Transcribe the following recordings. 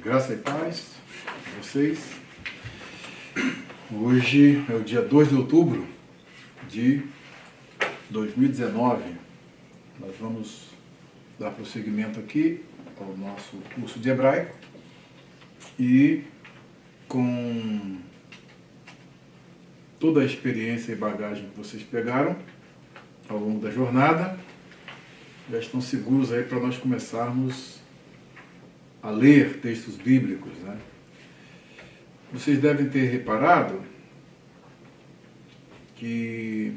Graça e paz a vocês. Hoje é o dia 2 de outubro de 2019. Nós vamos dar prosseguimento aqui ao nosso curso de hebraico e com toda a experiência e bagagem que vocês pegaram ao longo da jornada, já estão seguros aí para nós começarmos a ler textos bíblicos, né? Vocês devem ter reparado que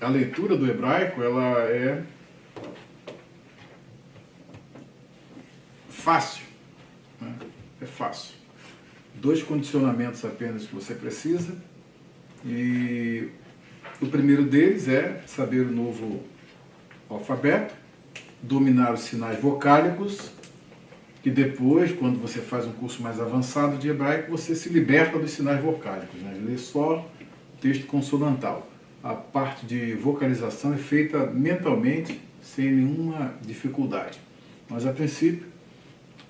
a leitura do hebraico, ela é fácil, né? É fácil. 2 condicionamentos apenas que você precisa, e o primeiro deles é saber o novo alfabeto, dominar os sinais vocálicos, que depois, quando você faz um curso mais avançado de hebraico, você se liberta dos sinais vocálicos, né? Lê só o texto consonantal. A parte de vocalização é feita mentalmente, sem nenhuma dificuldade. Mas, a princípio,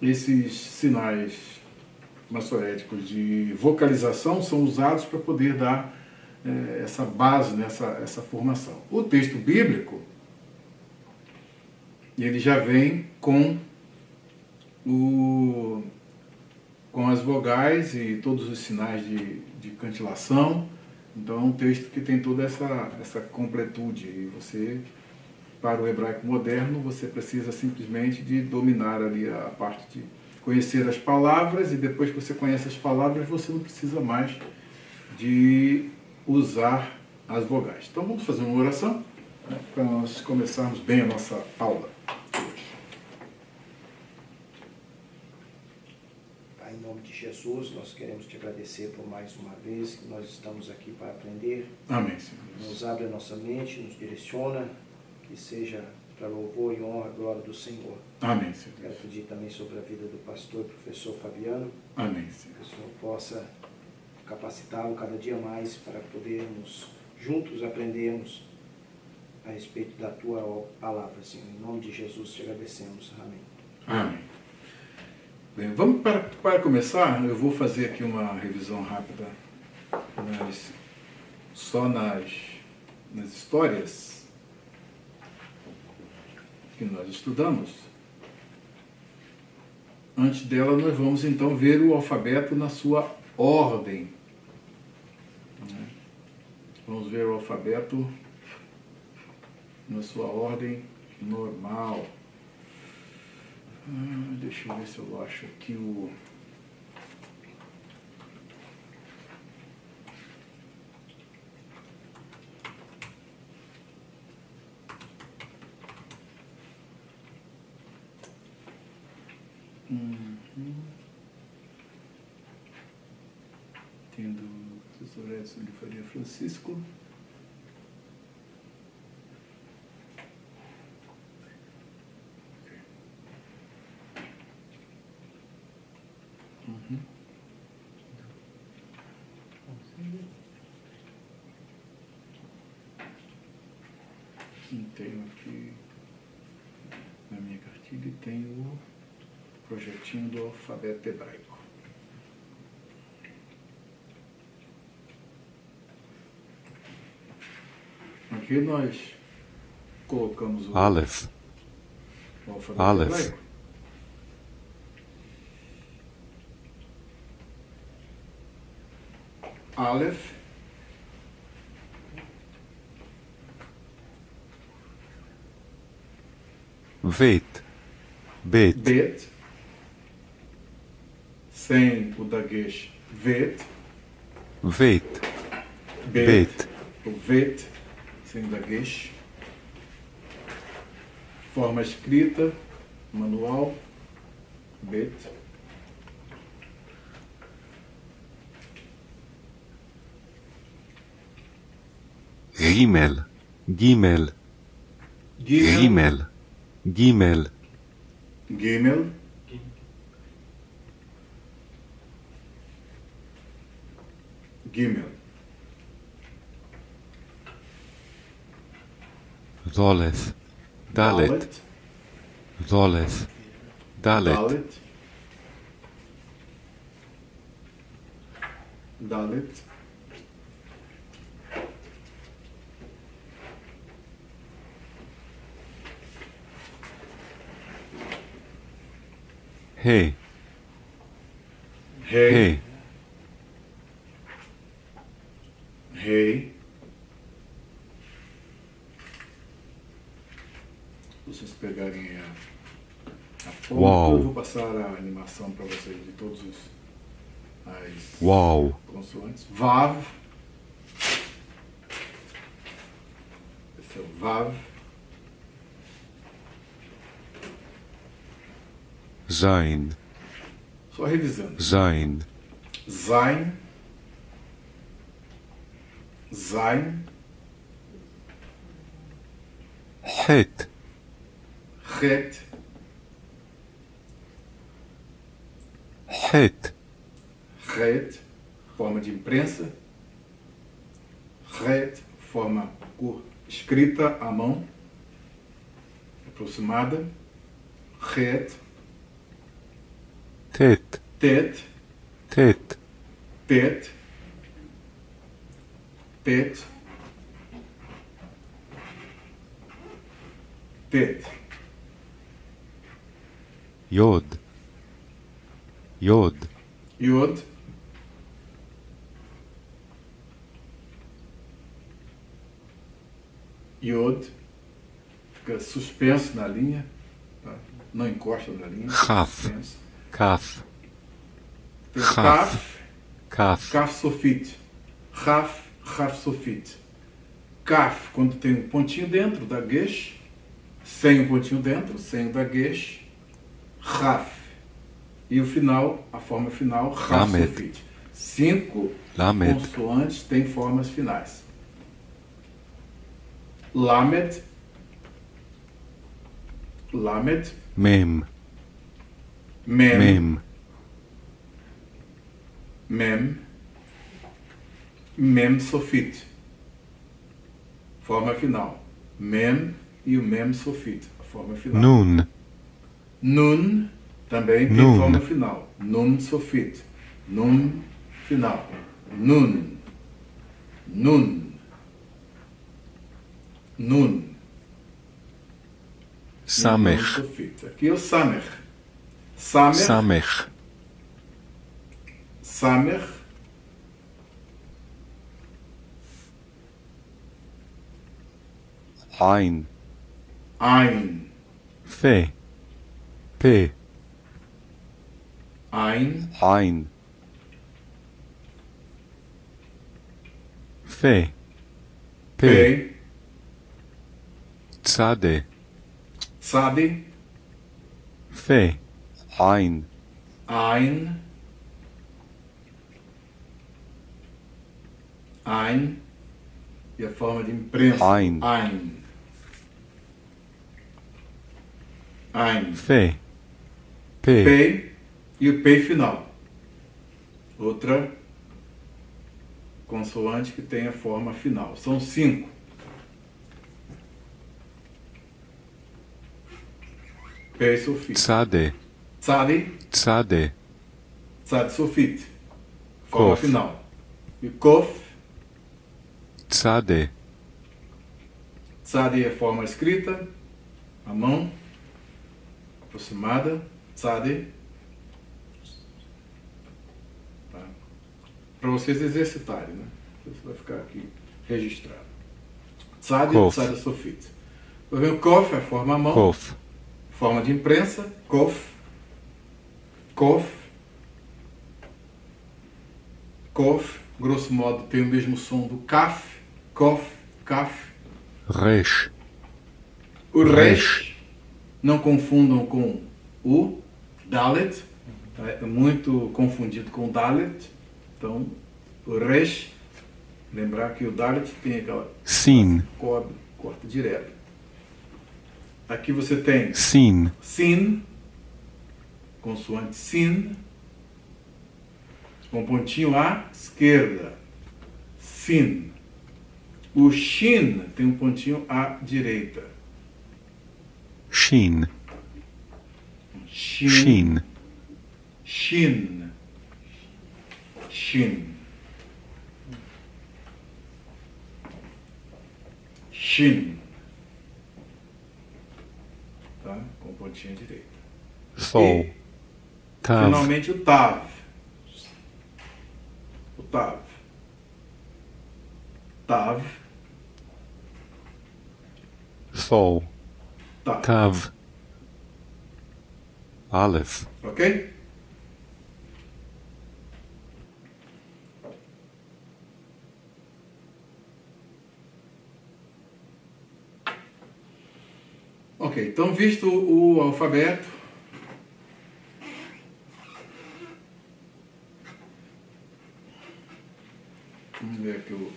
esses sinais maçoréticos de vocalização são usados para poder dar essa base, né, essa formação. O texto bíblico, ele já vem com as vogais e todos os sinais de cantilação. Então é um texto que tem toda essa completude. E você, para o hebraico moderno, você precisa simplesmente de dominar ali a parte de conhecer as palavras, e depois que você conhece as palavras, você não precisa mais de usar as vogais. Então vamos fazer uma oração, né, para nós começarmos bem a nossa aula. Pai, em nome de Jesus, nós queremos te agradecer por mais uma vez que nós estamos aqui para aprender. Amém, Senhor. Nos abre a nossa mente, nos direciona, que seja para louvor e honra e glória do Senhor. Amém, Senhor. Quero pedir também sobre a vida do pastor e professor Fabiano, Amém, Senhor. que o Senhor possa capacitá-lo cada dia mais para podermos juntos aprendermos a respeito da tua palavra, Senhor. Em nome de Jesus te agradecemos. Amém. Amém. Bem, vamos para começar, eu vou fazer aqui uma revisão rápida só nas histórias que nós estudamos. Antes dela, nós vamos então ver o alfabeto na sua ordem. Vamos ver o alfabeto na sua ordem normal. Deixa eu ver se eu acho aqui o... Tendo o professor Edson de Faria Francisco. Tenho aqui na minha cartilha, tem o projetinho do alfabeto hebraico. Aqui nós colocamos o Aleph. O alfabeto Aleph. hebraico. Aleph. Veit. Bet. Bet, sem o dagesh, vet, Veit. bet, Bet. o vet, sem dagesh, forma escrita, manual, bet, Gimel. Gimel. gimel, Gimel. Gimel. gimel, gimel, Zoleth. Dalet. Zoleth. Dalet. dalet, Dalet. He. Rei. He. Rei. Vocês pegarem a fonte, Uau. eu vou passar a animação para vocês de todos as Wow. consoantes. Vav. Esse é o Vav. Zain. Só revisando. Zain. Zain. Zain. Het. Het. Het. Het. Forma de imprensa. Het. Forma escrita à mão. Aproximada. Het. Tet. Tet. Tet. Tet. Tet. Tet. Yod. Yod. Yod. Yod. Fica suspenso na linha. Tá? Não encosta na linha. Chaf. Suspenso. Kaf. Tem Chaf. Kaf. Kaf. Kaf sofit. Raf. Raf sofit. Kaf, quando tem um pontinho dentro da Gesh. Sem o pontinho dentro, sem o da Gesh. Raf. E o final, a forma final, Raf Lamed. sofit. 5 Lamed. consoantes têm formas finais. Lamed. Lamed. Mem. Mem. Mem. Mem. Mem sofit. Forma final. Mem e o mem sofit. A forma final. Nun. Nun também tem Nun. forma final. Nun sofit. Nun final. Nun. Nun. Nun. Samech. Nun sofit. Aqui é o Samer. Samer. Samech. Samer. Ein. Ein. Fe. P. Ein. Ein. Fe. P. Pei. Tzade. Tzadi. Fe. Ein. Ein. Ein. E a forma de imprensa. Ein. Ein. Ein. Fe. P. Pei e o Pei final. Outra consoante que tem a forma final. São 5. Pei sofit. Tzade. Tzadi. Tzade. Tzadi sofit. Forma Kof. final. E Kof. Tzade. Tzadi é forma escrita, a mão, aproximada, tzadi. Tá? Para vocês exercitarem, né? Isso vai ficar aqui registrado. Tzadi, Kof. tzadi sofit. Tá vendo? Kof é a forma a mão, Kof. forma de imprensa, kof, kof, kof, grosso modo tem o mesmo som do kaf, kof, kaf. Resh. O Resh. resh, não confundam com o dalet, tá? É muito confundido com o dalet. Então, o resh, lembrar que o dalet tem aquela Sin. corta direto. Aqui você tem Sin. sin, consoante sin, com pontinho à esquerda. Sin. O shin tem um pontinho à direita. Shin. Shin. Shin. Shin. Shin. Shin. Tá? Com pontinha direita. Thol. Tav. Finalmente o Tav. O Tav. Tav. Thol. Tav. Tav. Aleph. Ok? Ok, então visto o alfabeto, vamos ver aqui o...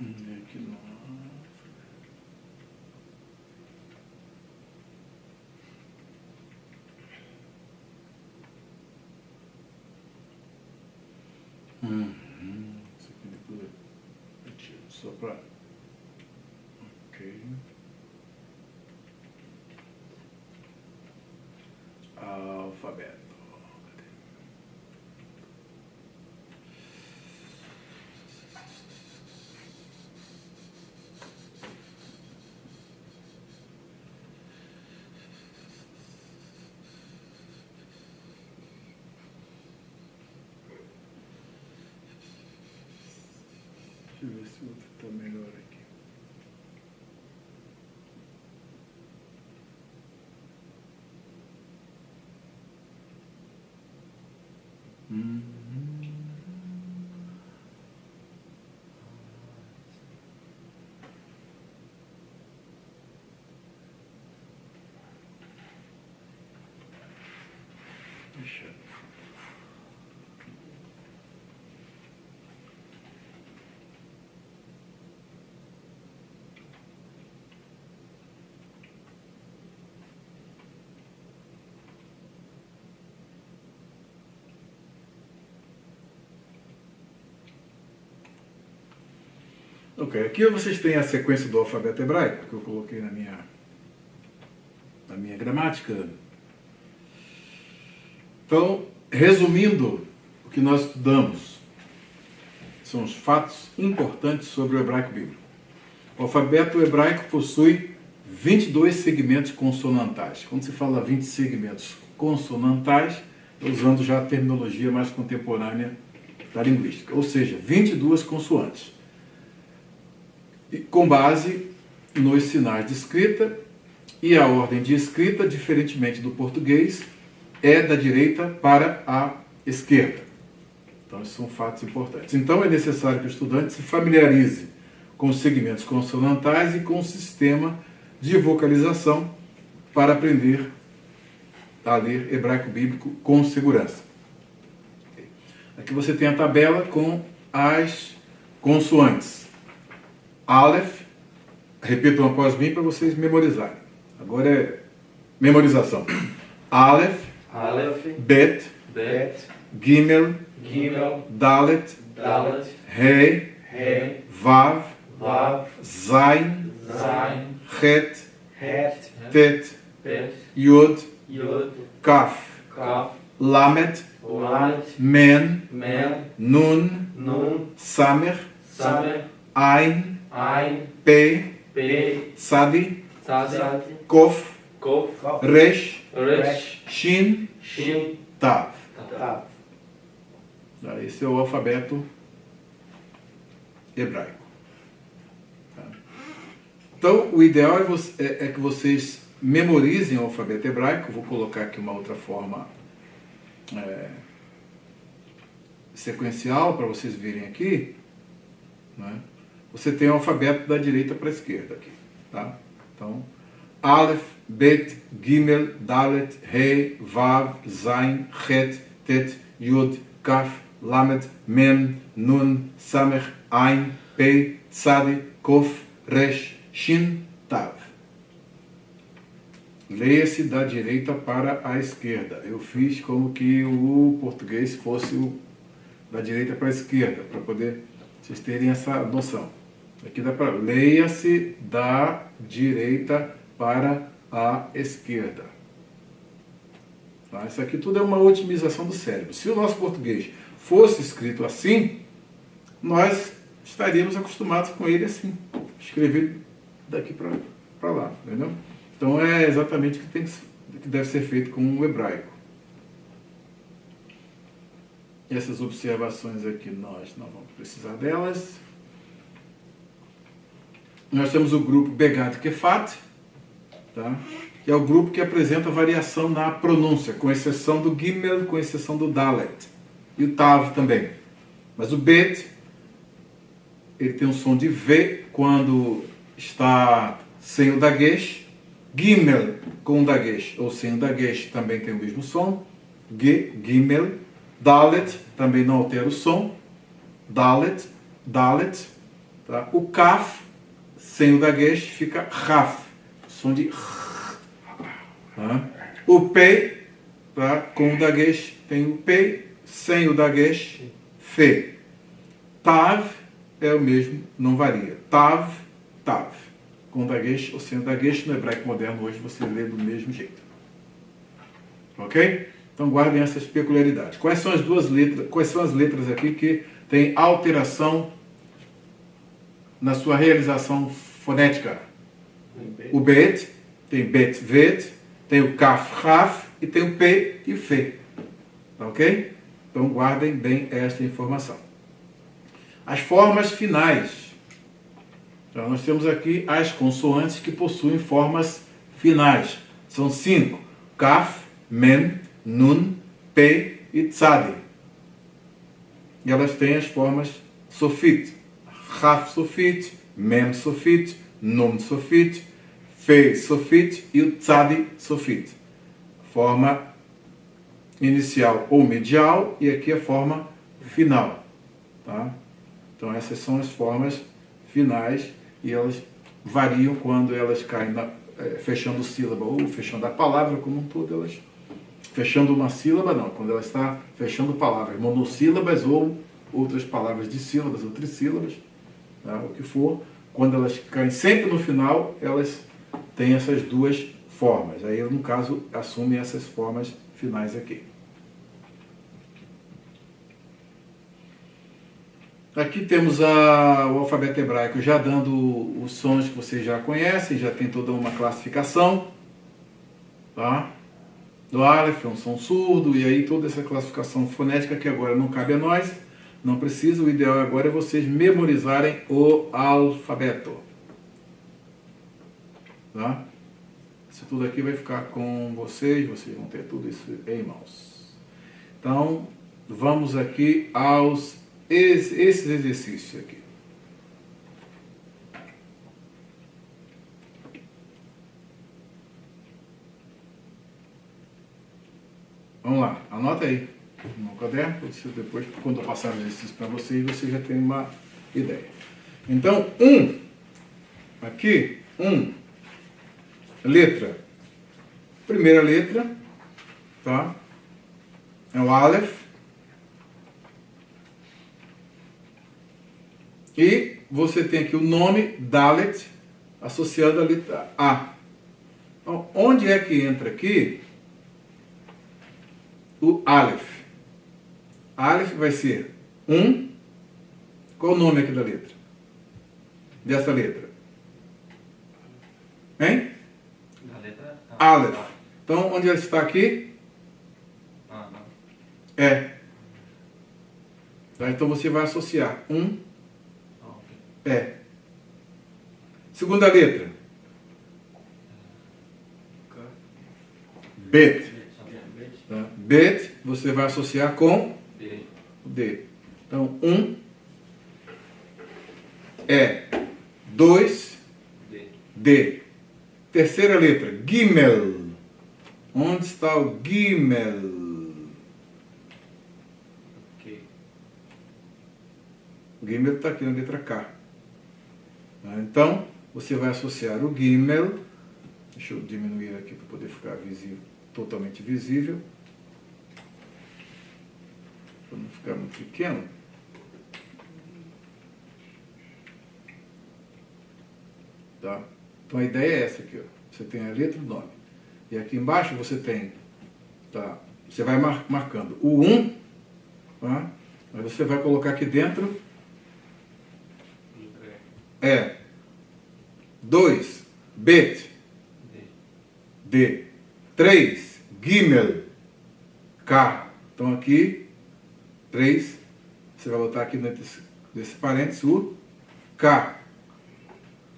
Vamos ver aqui no... Isso aqui depois eu tiro só para... Ok. Alfabeto. Deixa eu ver se o outro está melhor aqui. Deixa eu... Ok, aqui vocês têm a sequência do alfabeto hebraico que eu coloquei na minha gramática. Então, resumindo o que nós estudamos, são os fatos importantes sobre o hebraico bíblico. O alfabeto hebraico possui 22 segmentos consonantais. Quando se fala 20 segmentos consonantais, usando já a terminologia mais contemporânea da linguística, ou seja, 22 consoantes. E com base nos sinais de escrita, e a ordem de escrita, diferentemente do português, é da direita para a esquerda. Então, esses são fatos importantes. Então, é necessário que o estudante se familiarize com os segmentos consonantais e com o sistema de vocalização para aprender a ler hebraico bíblico com segurança. Aqui você tem a tabela com as consoantes. Aleph, repitam após mim para vocês memorizarem. Agora é memorização. Aleph, Bet, Gimel, Dalet, Rei, Vav, Zain, Het, Tet, Yod, Kaf, Lamet, Men, Nun, Samer, Ain, Pe, Sadi, Kof, Resh, Shin, Tav. Esse é o alfabeto hebraico. Então, o ideal é que vocês memorizem o alfabeto hebraico. Vou colocar aqui uma outra forma sequencial para vocês virem aqui. Né? Você tem o alfabeto da direita para a esquerda aqui. Tá? Então, Aleph, Bet, Gimel, Dalet, Rei, Vav, Zain, Het, Tet, Yod, Kaf, Lamed, Mem, Nun, Samer, Ain, Pei, Tzadi, Kof, Resh, Shin, Tav. Leia-se da direita para a esquerda. Eu fiz como que o português fosse da direita para a esquerda, para poder vocês terem essa noção. Aqui dá para leia-se da direita para a esquerda. Tá? Isso aqui tudo é uma otimização do cérebro. Se o nosso português fosse escrito assim, nós estaríamos acostumados com ele assim, escrever daqui para lá, entendeu? Então é exatamente o que deve ser feito com o hebraico. Essas observações aqui nós não vamos precisar delas. Nós temos o grupo Begat Kefat, tá? Que é o grupo que apresenta variação na pronúncia, com exceção do Gimel, com exceção do Dalet. E o Tav também. Mas o Bet, ele tem um som de V quando está sem o Dagesh. Gimel com o Dagesh ou sem o Dagesh também tem o mesmo som. Gimel. Dalet também não altera o som. Dalet. Tá? O Kaf, sem o Dagesh, fica Raf. Som de tá? O Pei, tá? Com o Dagesh tem o Pei, sem o Dagesh, Fe. Tav é o mesmo, não varia. Tav. Com o Dagesh ou sem o Dagesh, no hebraico moderno hoje você lê do mesmo jeito. Ok? Então guardem essas peculiaridades. Quais são as duas letras? Quais são as letras aqui que têm alteração na sua realização fonética? O Bet, tem Bet, Vet, tem o Kaf, Raf e tem o P e Fe. Ok? Então guardem bem esta informação. As formas finais. Então nós temos aqui as consoantes que possuem formas finais. São 5. Kaf, Mem, Nun, Pe e Tzadi. E elas têm as formas sofit. Raf sofit, Mem sofit, Nun sofit, Fe sofit e o Tzadi sofit. Forma inicial ou medial e aqui a forma final. Tá? Então essas são as formas finais e elas variam quando elas caem fechando sílaba ou fechando a palavra como um todo, elas fechando uma sílaba, não, quando ela está fechando palavras, monossílabas ou outras palavras de sílabas ou trissílabas, tá? O que for, quando elas caem sempre no final, elas têm essas duas formas. Aí, no caso, assume essas formas finais aqui. Aqui temos o alfabeto hebraico já dando os sons que vocês já conhecem, já tem toda uma classificação, tá? Do Aleph é um som surdo, e aí toda essa classificação fonética que agora não cabe a nós, não precisa, o ideal agora é vocês memorizarem o alfabeto. Tá? Isso tudo aqui vai ficar com vocês vão ter tudo isso em mãos. Então, vamos aqui aos esses exercícios aqui. Vamos lá, anota aí no caderno, depois, quando eu passar o exercício para vocês, você já tem uma ideia. Então, aqui, letra. Primeira letra, tá? É o Aleph. E você tem aqui o nome Dalet associado à letra A. Então, onde é que entra aqui o Aleph? Aleph vai ser Qual o nome aqui da letra? Dessa letra? Hein? Da letra Aleph. Então, onde ela está aqui? não. É. Tá? Então você vai associar é. Segunda letra. Bet. Tá? Bet, você vai associar com D. Então, é. 2, D. Terceira letra, Gimel. Onde está o Gimel? O Gimel está aqui na letra K. Então, você vai associar o Gimel Deixa eu diminuir aqui para poder ficar visível, totalmente visível. Para não ficar muito pequeno. Tá? Então a ideia é essa aqui, ó. Você tem a letra do nome. E aqui embaixo você tem, tá? Você vai marcando o 1, tá? Aí você vai colocar aqui dentro 2, Bet, D, 3, Gimel, K. Então aqui, 3, você vai botar aqui nesse parênteses o K.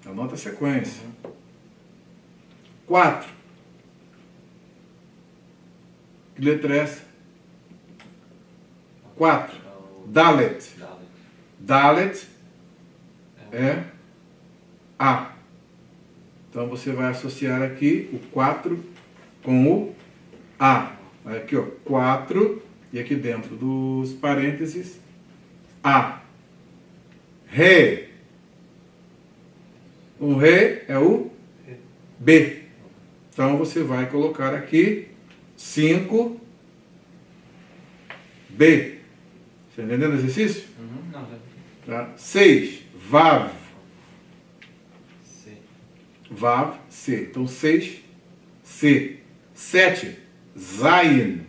Anota a sequência. 4. Que letra é essa? 4. Dalet. Dalet é A. Então você vai associar aqui o 4 com o A. Aqui, ó, 4, e aqui dentro dos parênteses, A. Ré. O Ré é o B. Então você vai colocar aqui 5, B. Você entendendo o exercício? Não, já. Tá? 6, Vav. C. Vav, C. Então 6, C. 7, Zayin.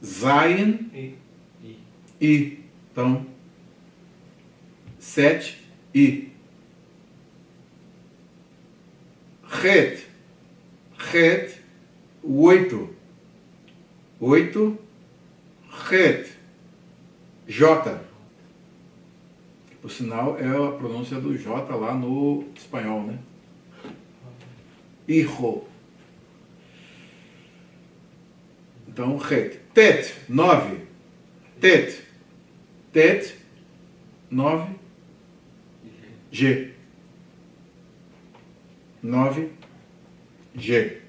Zayin, I. I. Então, 7, I. Het. Het, 8. 8, Het. J. Por sinal, é a pronúncia do J lá no espanhol, né? Hijo. Então, Het. Tet, 9. Tet. Tet, 9. G. 9. G.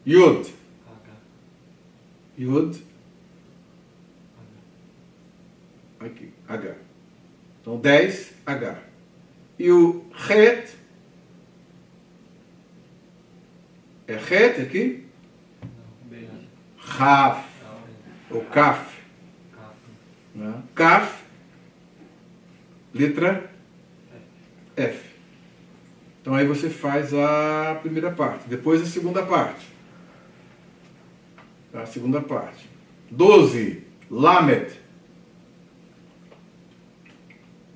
Yud. H. Yud. Aqui, H. Então 10, H. E o Het. É Het aqui? Não, B. Raf. Ou Kaf. K. Né? Kaf. Letra F. Então aí você faz a primeira parte. Depois a segunda parte. A segunda parte. 12. Lamet.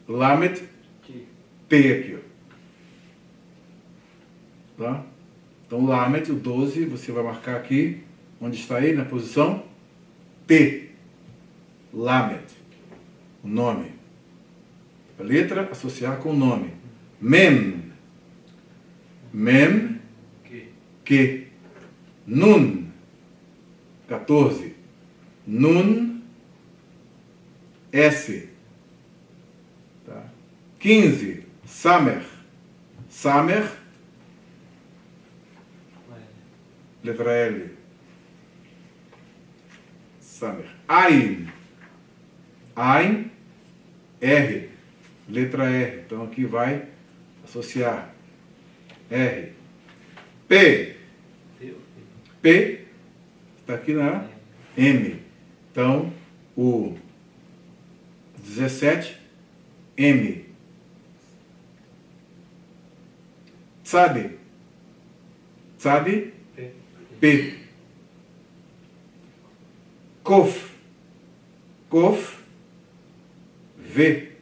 Lamet. T. T aqui, ó. Tá? Então Lamet, o 12, você vai marcar aqui. Onde está aí? Na posição T. Lamet. O nome. A letra associar com o nome. Mem. Mem. Q. Que. Nun. 14. Nun. S. Tá? 15. Samer. Samer. L. Letra L. Samer. Ain. Ain. R. Letra R. Então aqui vai associar. R. P. T. P. Está aqui na M. Então, o 17, M. Tzadi. Tzadi, P. P. Kof. Kof, V.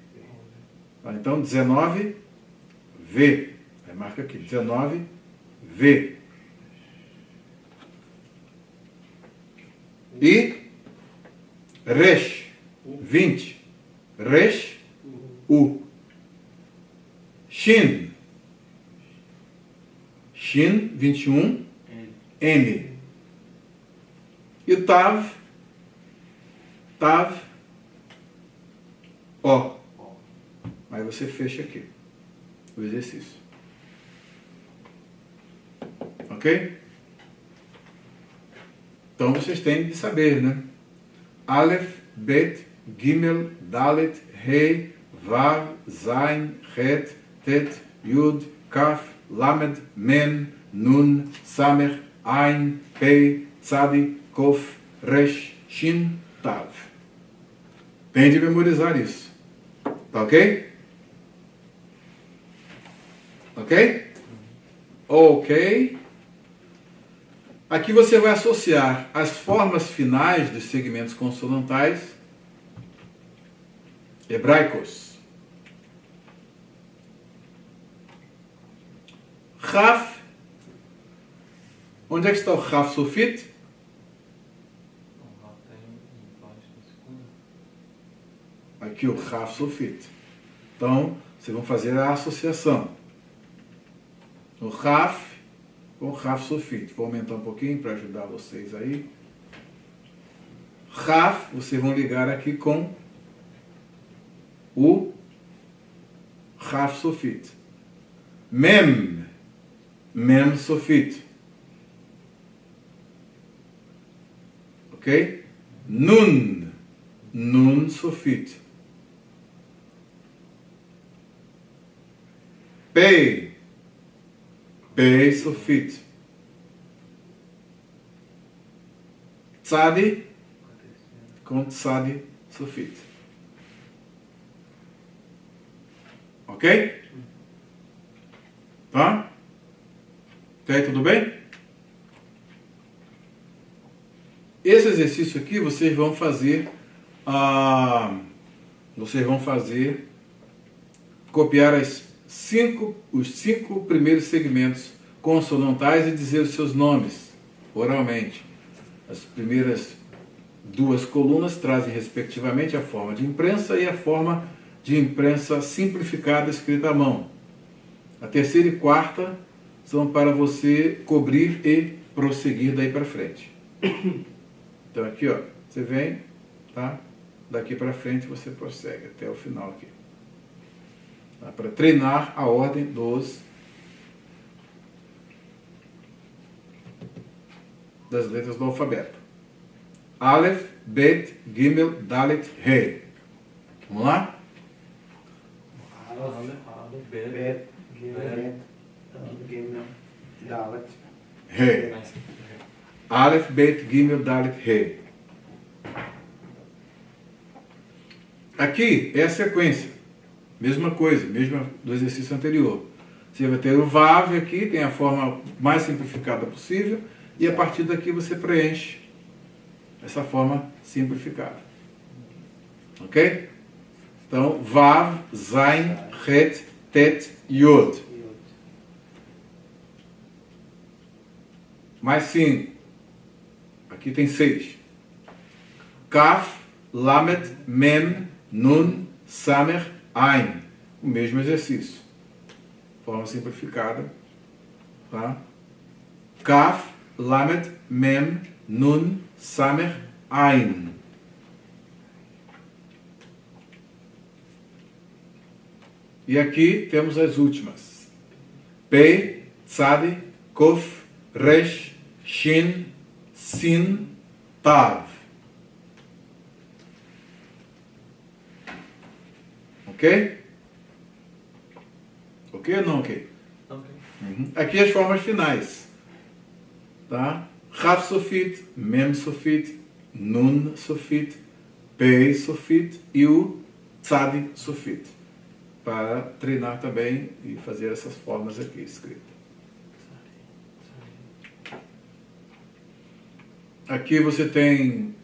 Então, 19, V. Aí marca aqui, 19, V. E Resh, 20. Resh, U. Shin. Shin, 21. N. N. E o Tav. Tav, O. Aí você fecha aqui o exercício. Ok? Então vocês têm de saber, né? Aleph, Bet, Gimel, Dalet, Rei, Vav, Zain, Het, Tet, Yud, Kaf, Lamed, Mem, Nun, Samer, Ain, Pei, Tzadi, Kof, Resh, Shin, Tav. Tente memorizar isso. Tá ok? Ok? Ok. Aqui você vai associar as formas finais dos segmentos consonantais hebraicos. Raf. Onde é que está o Raf Sofit? O Rafa tem embaixo na segunda. Aqui o Raf Sofit. Então, vocês vão fazer a associação. O Raf com o Raf Sofit. Vou aumentar um pouquinho para ajudar vocês aí. Raf, vocês vão ligar aqui com o Raf Sofit. Mem, Mem Sofit. Ok? Nun, Nun Sofit. Pei, Pei Sofit. Tzadi com Tzadi Sofit. Ok? Tá? Ok, tudo bem? Esse exercício aqui vocês vão fazer copiar os 5 primeiros segmentos consonantais e dizer os seus nomes oralmente. As primeiras 2 colunas trazem respectivamente a forma de imprensa e a forma de imprensa simplificada escrita à mão. A terceira e quarta são para você cobrir e prosseguir daí para frente. Então aqui, ó, você vem, tá? Daqui para frente você prossegue até o final aqui. Tá? Para treinar a ordem das letras do alfabeto. Aleph, Bet, Gimel, Dalet, He. Vamos lá? Aleph, Bet, Bet, Gimel, Gimel, Dalet, He. Aleph, Bet, Gimel, Dalet, He. Aqui é a sequência. Mesma coisa, mesma do exercício anterior. Você vai ter o Vav aqui, tem a forma mais simplificada possível, e a partir daqui você preenche essa forma simplificada. Ok? Então, Vav, Zain, Het, Tet, Yod. Mais 5. Aqui tem 6. Kaf, Lamed, Mem, Nun, Samer, Ain. O mesmo exercício. Forma simplificada. Tá? Kaf, Lamed, Mem, Nun, Samer, Ain. E aqui temos as últimas. Pei, Tzadi, Kof, Resh, Shin, Sin, Tav. Ok? Ok ou não ok? ok. Aqui as formas finais. Tá? Raf Sofit, Mem Sofit, Nun Sofit, Pei Sofit e o Tzadi Sofit. Para treinar também e fazer essas formas aqui escritas. Aqui você tem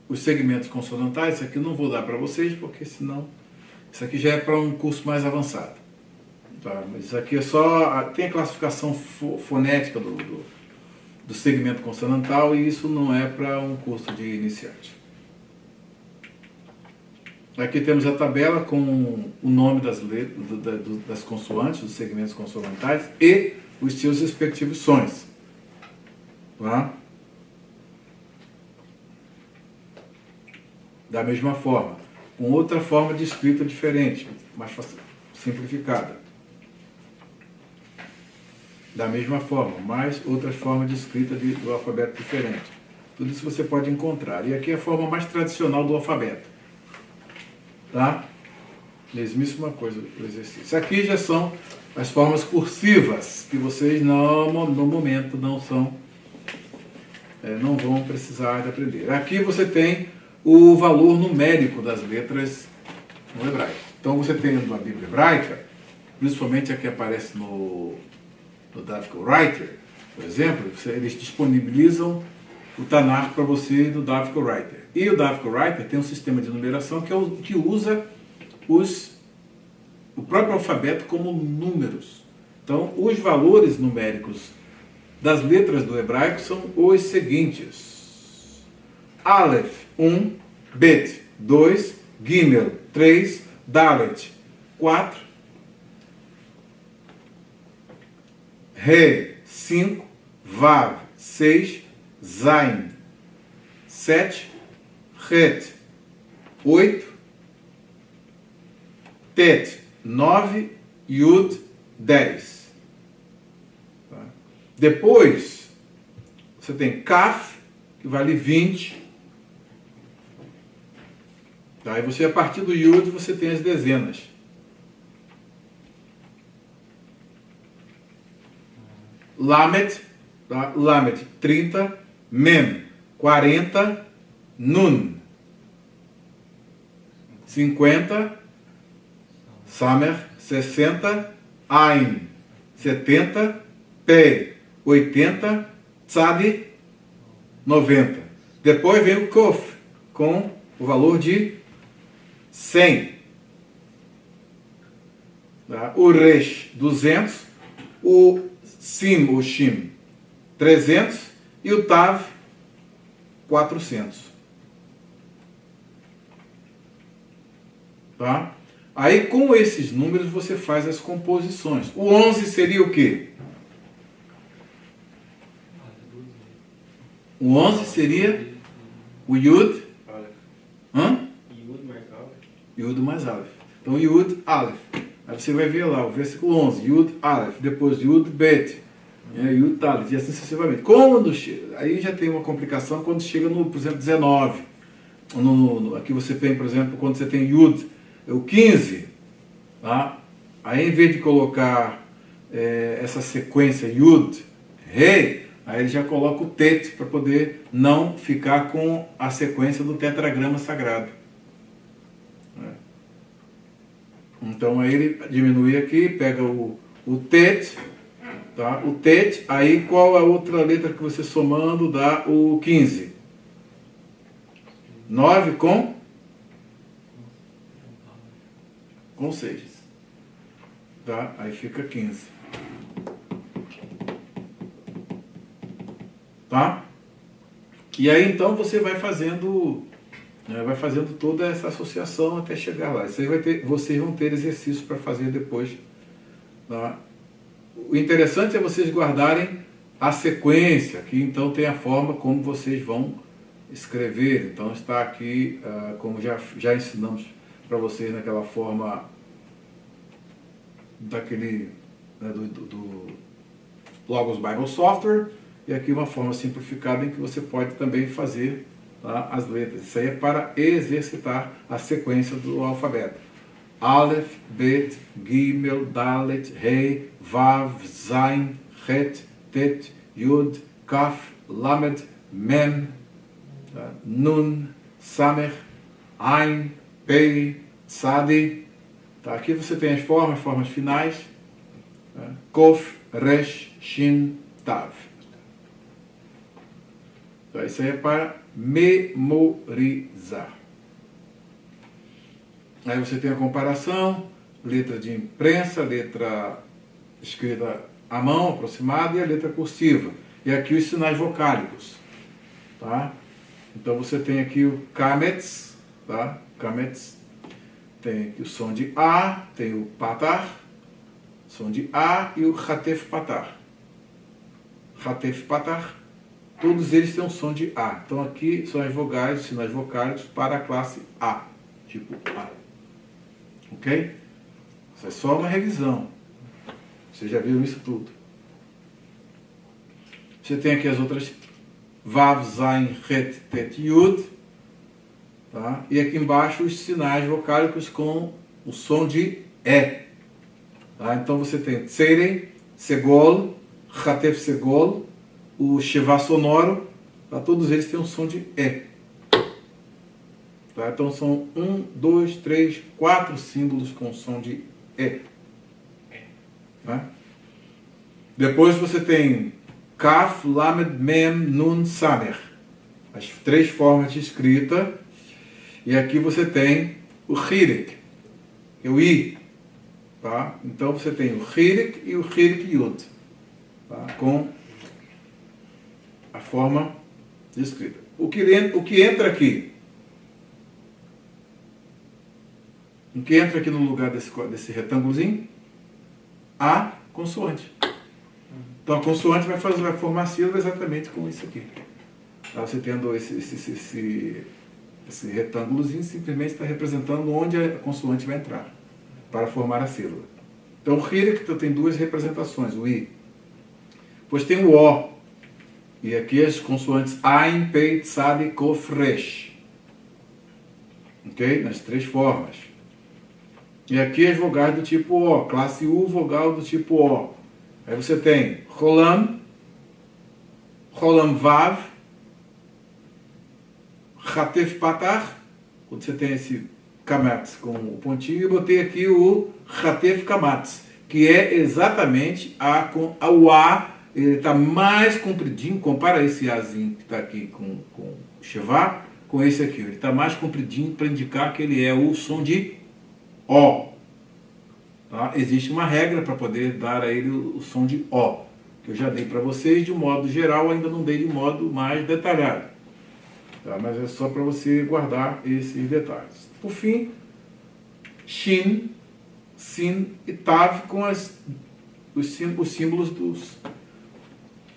os segmentos consonantais. Isso aqui eu não vou dar para vocês, porque senão isso aqui já é para um curso mais avançado. Tá? Mas isso aqui é só... Tem a classificação fonética do segmento consonantal e isso não é para um curso de iniciante. Aqui temos a tabela com o nome das letras, das consoantes, dos segmentos consonantais e os seus respectivos sons. Tá? Da mesma forma, com outra forma de escrita diferente, mais simplificada. Da mesma forma, mais outras formas de escrita do alfabeto diferente. Tudo isso você pode encontrar. E aqui é a forma mais tradicional do alfabeto. Tá? Mesmíssima coisa do exercício. Aqui já são as formas cursivas, que vocês no momento não vão precisar de aprender. Aqui você tem o valor numérico das letras no hebraico. Então você tem na Bíblia hebraica, principalmente a que aparece no Davidic Writer, por exemplo, eles disponibilizam o Tanakh para você no Davidic Writer. E o Davidic Writer tem um sistema de numeração que usa o próprio alfabeto como números. Então, os valores numéricos das letras do hebraico são os seguintes: Aleph, 1, Bet, 2, Gimel, 3, Dalet, 4, Re, 5, Vav, 6, Zain, 7, Het, 8, Tet, 9, Yud, 10. Tá? Depois, você tem Kaf, que vale 20. Tá? E você, a partir do Yud, você tem as dezenas. Lamed, tá? Lamed, 30. Mem, 40. Nun, 50. Samer, 60. Ain, 70. Pei, 80. Tzadi, 90. Depois vem o Kof, com o valor de 100. Tá? O Resh, 200. O Shim, 300. E o Tav, 400. Tá? Aí, com esses números, você faz as composições. O 11 seria o quê? O 11 seria o Yud. Hã? Yud mais Aleph. Então, Yud, Aleph. Aí você vai ver lá o versículo 11. Yud, Aleph. Depois Yud, Bet. Yud, Talet. E assim sucessivamente. Quando chega? Aí já tem uma complicação quando chega no, por exemplo, 19. Aqui você tem, por exemplo, quando você tem Yud, o 15. Tá? Aí, em vez de colocar essa sequência Yud, Rei, aí ele já coloca o Tet para poder não ficar com a sequência do tetragrama sagrado. Então aí ele diminui aqui, pega o Tet, tá? O Tet, aí qual a outra letra que você somando dá o 15? 9 com 6. Tá? Aí fica 15. Tá? E aí então você vai fazendo toda essa associação até chegar lá. Vocês vão ter exercícios para fazer depois. Tá? O interessante é vocês guardarem a sequência, que então tem a forma como vocês vão escrever. Então está aqui, como já ensinamos para vocês naquela forma daquele do Logos Bible Software, e aqui uma forma simplificada em que você pode também fazer, tá, as letras. Isso aí é para exercitar a sequência do alfabeto. Aleph, Bet, Gimel, Dalet, Rei, Vav, Zain, Het, Tet, Yud, Kaf, Lamed, Mem, tá, Nun, Samer, Ain, Pei, Tzadi. Tá, aqui você tem as formas finais. Tá, Kof, Resh, Shin, Tav. Então, isso aí é para memorizar. Aí você tem a comparação, letra de imprensa, letra escrita à mão, aproximada, e a letra cursiva. E aqui os sinais vocálicos. Tá? Então você tem aqui o Kametz, tá? Kametz. Tem aqui o som de A, tem o Patar, som de A, e o Hatef Patar. Hatef Patar. Todos eles têm um som de A. Então aqui são as vogais, os sinais vocálicos para a classe A, tipo A. Ok? Isso é só uma revisão. Vocês já viram isso tudo. Você tem aqui as outras Vav, Zain, Het, Tet, Yud. Tá? E aqui embaixo os sinais vocálicos com o som de E. Tá? Então você tem Tserei, Segol, Hatef Segol, o Sheva sonoro, tá? Todos eles têm um som de E. Tá? Então são 1, 2, 3, 4 símbolos com som de E. Tá? Depois você tem Kaf, Lamed, Mem, Nun, Samer. As 3 formas de escrita. E aqui você tem o Hirik, que é o I. Tá? Então você tem o Hirik e o Hirik Yud. Tá? Com a forma de escrita. O que entra aqui? O que entra aqui no lugar desse retângulozinho? A consoante. Então a consoante vai formar a sílaba exatamente como isso aqui. Tá? Você tendo esse retângulozinho, simplesmente está representando onde a consoante vai entrar para formar a sílaba. Então o Hirik tem 2 representações, o I. Depois tem o O. E aqui as consoantes Ain, Pei, Tzadi, Kof, Resh. Ok? Nas 3 formas. E aqui as vogais do tipo O, classe U, vogal do tipo O. Aí você tem Rolam, Rolam Vav, Hatef Patach, quando você tem esse Kamatz com o pontinho, eu botei aqui o Hatef Kamatz, que é exatamente o A, ele está mais compridinho, compara esse Azinho que está aqui com o Sheva, com esse aqui, ele está mais compridinho para indicar que ele é o som de O. Tá? Existe uma regra para poder dar a ele o som de O, que eu já dei para vocês de um modo geral, ainda não dei de modo mais detalhado. Tá? Mas é só para você guardar esses detalhes. Por fim, Shin, Sin e Tav com os símbolos dos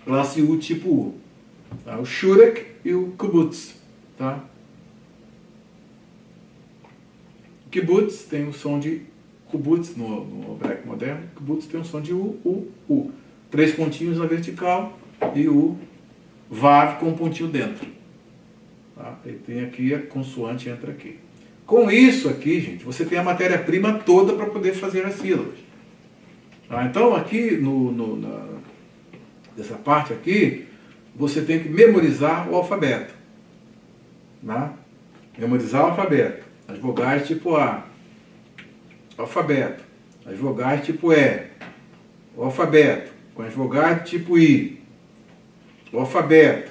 classe U tipo U. Tá? O Shurek e o Kibbutz. Tá? O Kibbutz tem o som de Kibbutz no hebraico moderno. Kibbutz tem o som de U, U, U. 3 pontinhos na vertical e o Vav com um pontinho dentro. Tá? E tem aqui a consoante entra aqui. Com isso aqui, gente, você tem a matéria-prima toda para poder fazer as sílabas. Tá? Então aqui, nessa parte aqui, você tem que memorizar o alfabeto. Tá? Memorizar o alfabeto. As vogais tipo A. Alfabeto. As vogais tipo E. O alfabeto. Com as vogais do tipo I. O alfabeto.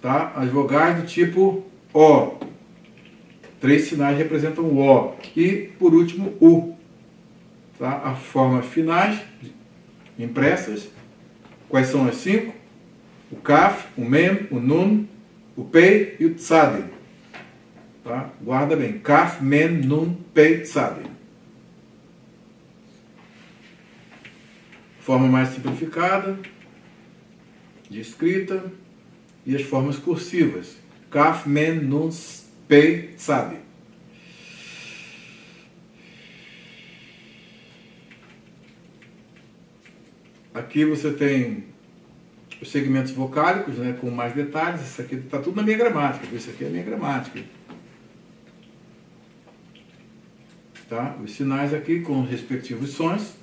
Tá? As vogais do tipo O. 3 sinais representam o O. E, por último, U. Tá? As formas finais impressas. Quais são as 5? O Kaf, o Mem, o Nun, o Pei e o Tzadi. Tá? Guarda bem. Kaf, Mem, Nun, Pei, Tzadi. Forma mais simplificada de escrita e as formas cursivas. Kaf, Mem, Nun, Pei, Tzadi. Aqui você tem os segmentos vocálicos, né, com mais detalhes. Isso aqui está tudo na minha gramática. Isso aqui é a minha gramática. Tá? Os sinais aqui com os respectivos sons.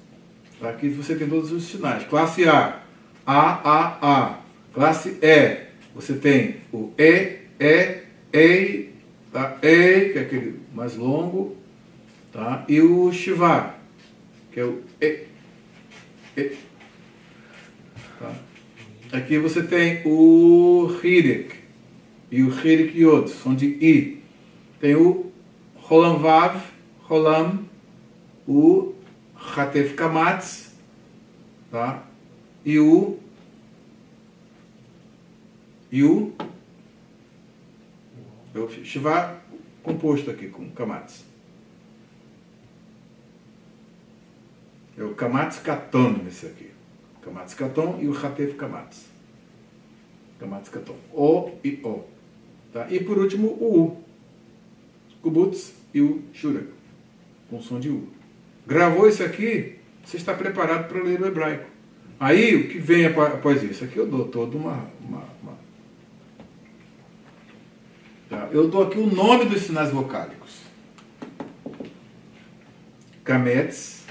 Tá? Aqui você tem todos os sinais. Classe A, A. Classe E, você tem o E, tá? E, que é aquele mais longo, tá? E o Shiva, que é o E. Tá? Aqui você tem o Hirik e o Hirik Yod, som de I. Tem o Rolam Vav, Rolam, o Hatef Kamatz, tá? E o Shiva composto aqui com Kamatz. É o Kamatz Katon esse aqui. Kamatz Katon e o Hatef Kamatz. Kamatz Katon. O e O. Tá? E por último o U. Kibbutz e o Shurek. Com som de U. Gravou isso aqui, você está preparado para ler o hebraico. Aí, o que vem após isso? Aqui eu dou toda tá? Eu dou aqui o nome dos sinais vocálicos. Kamets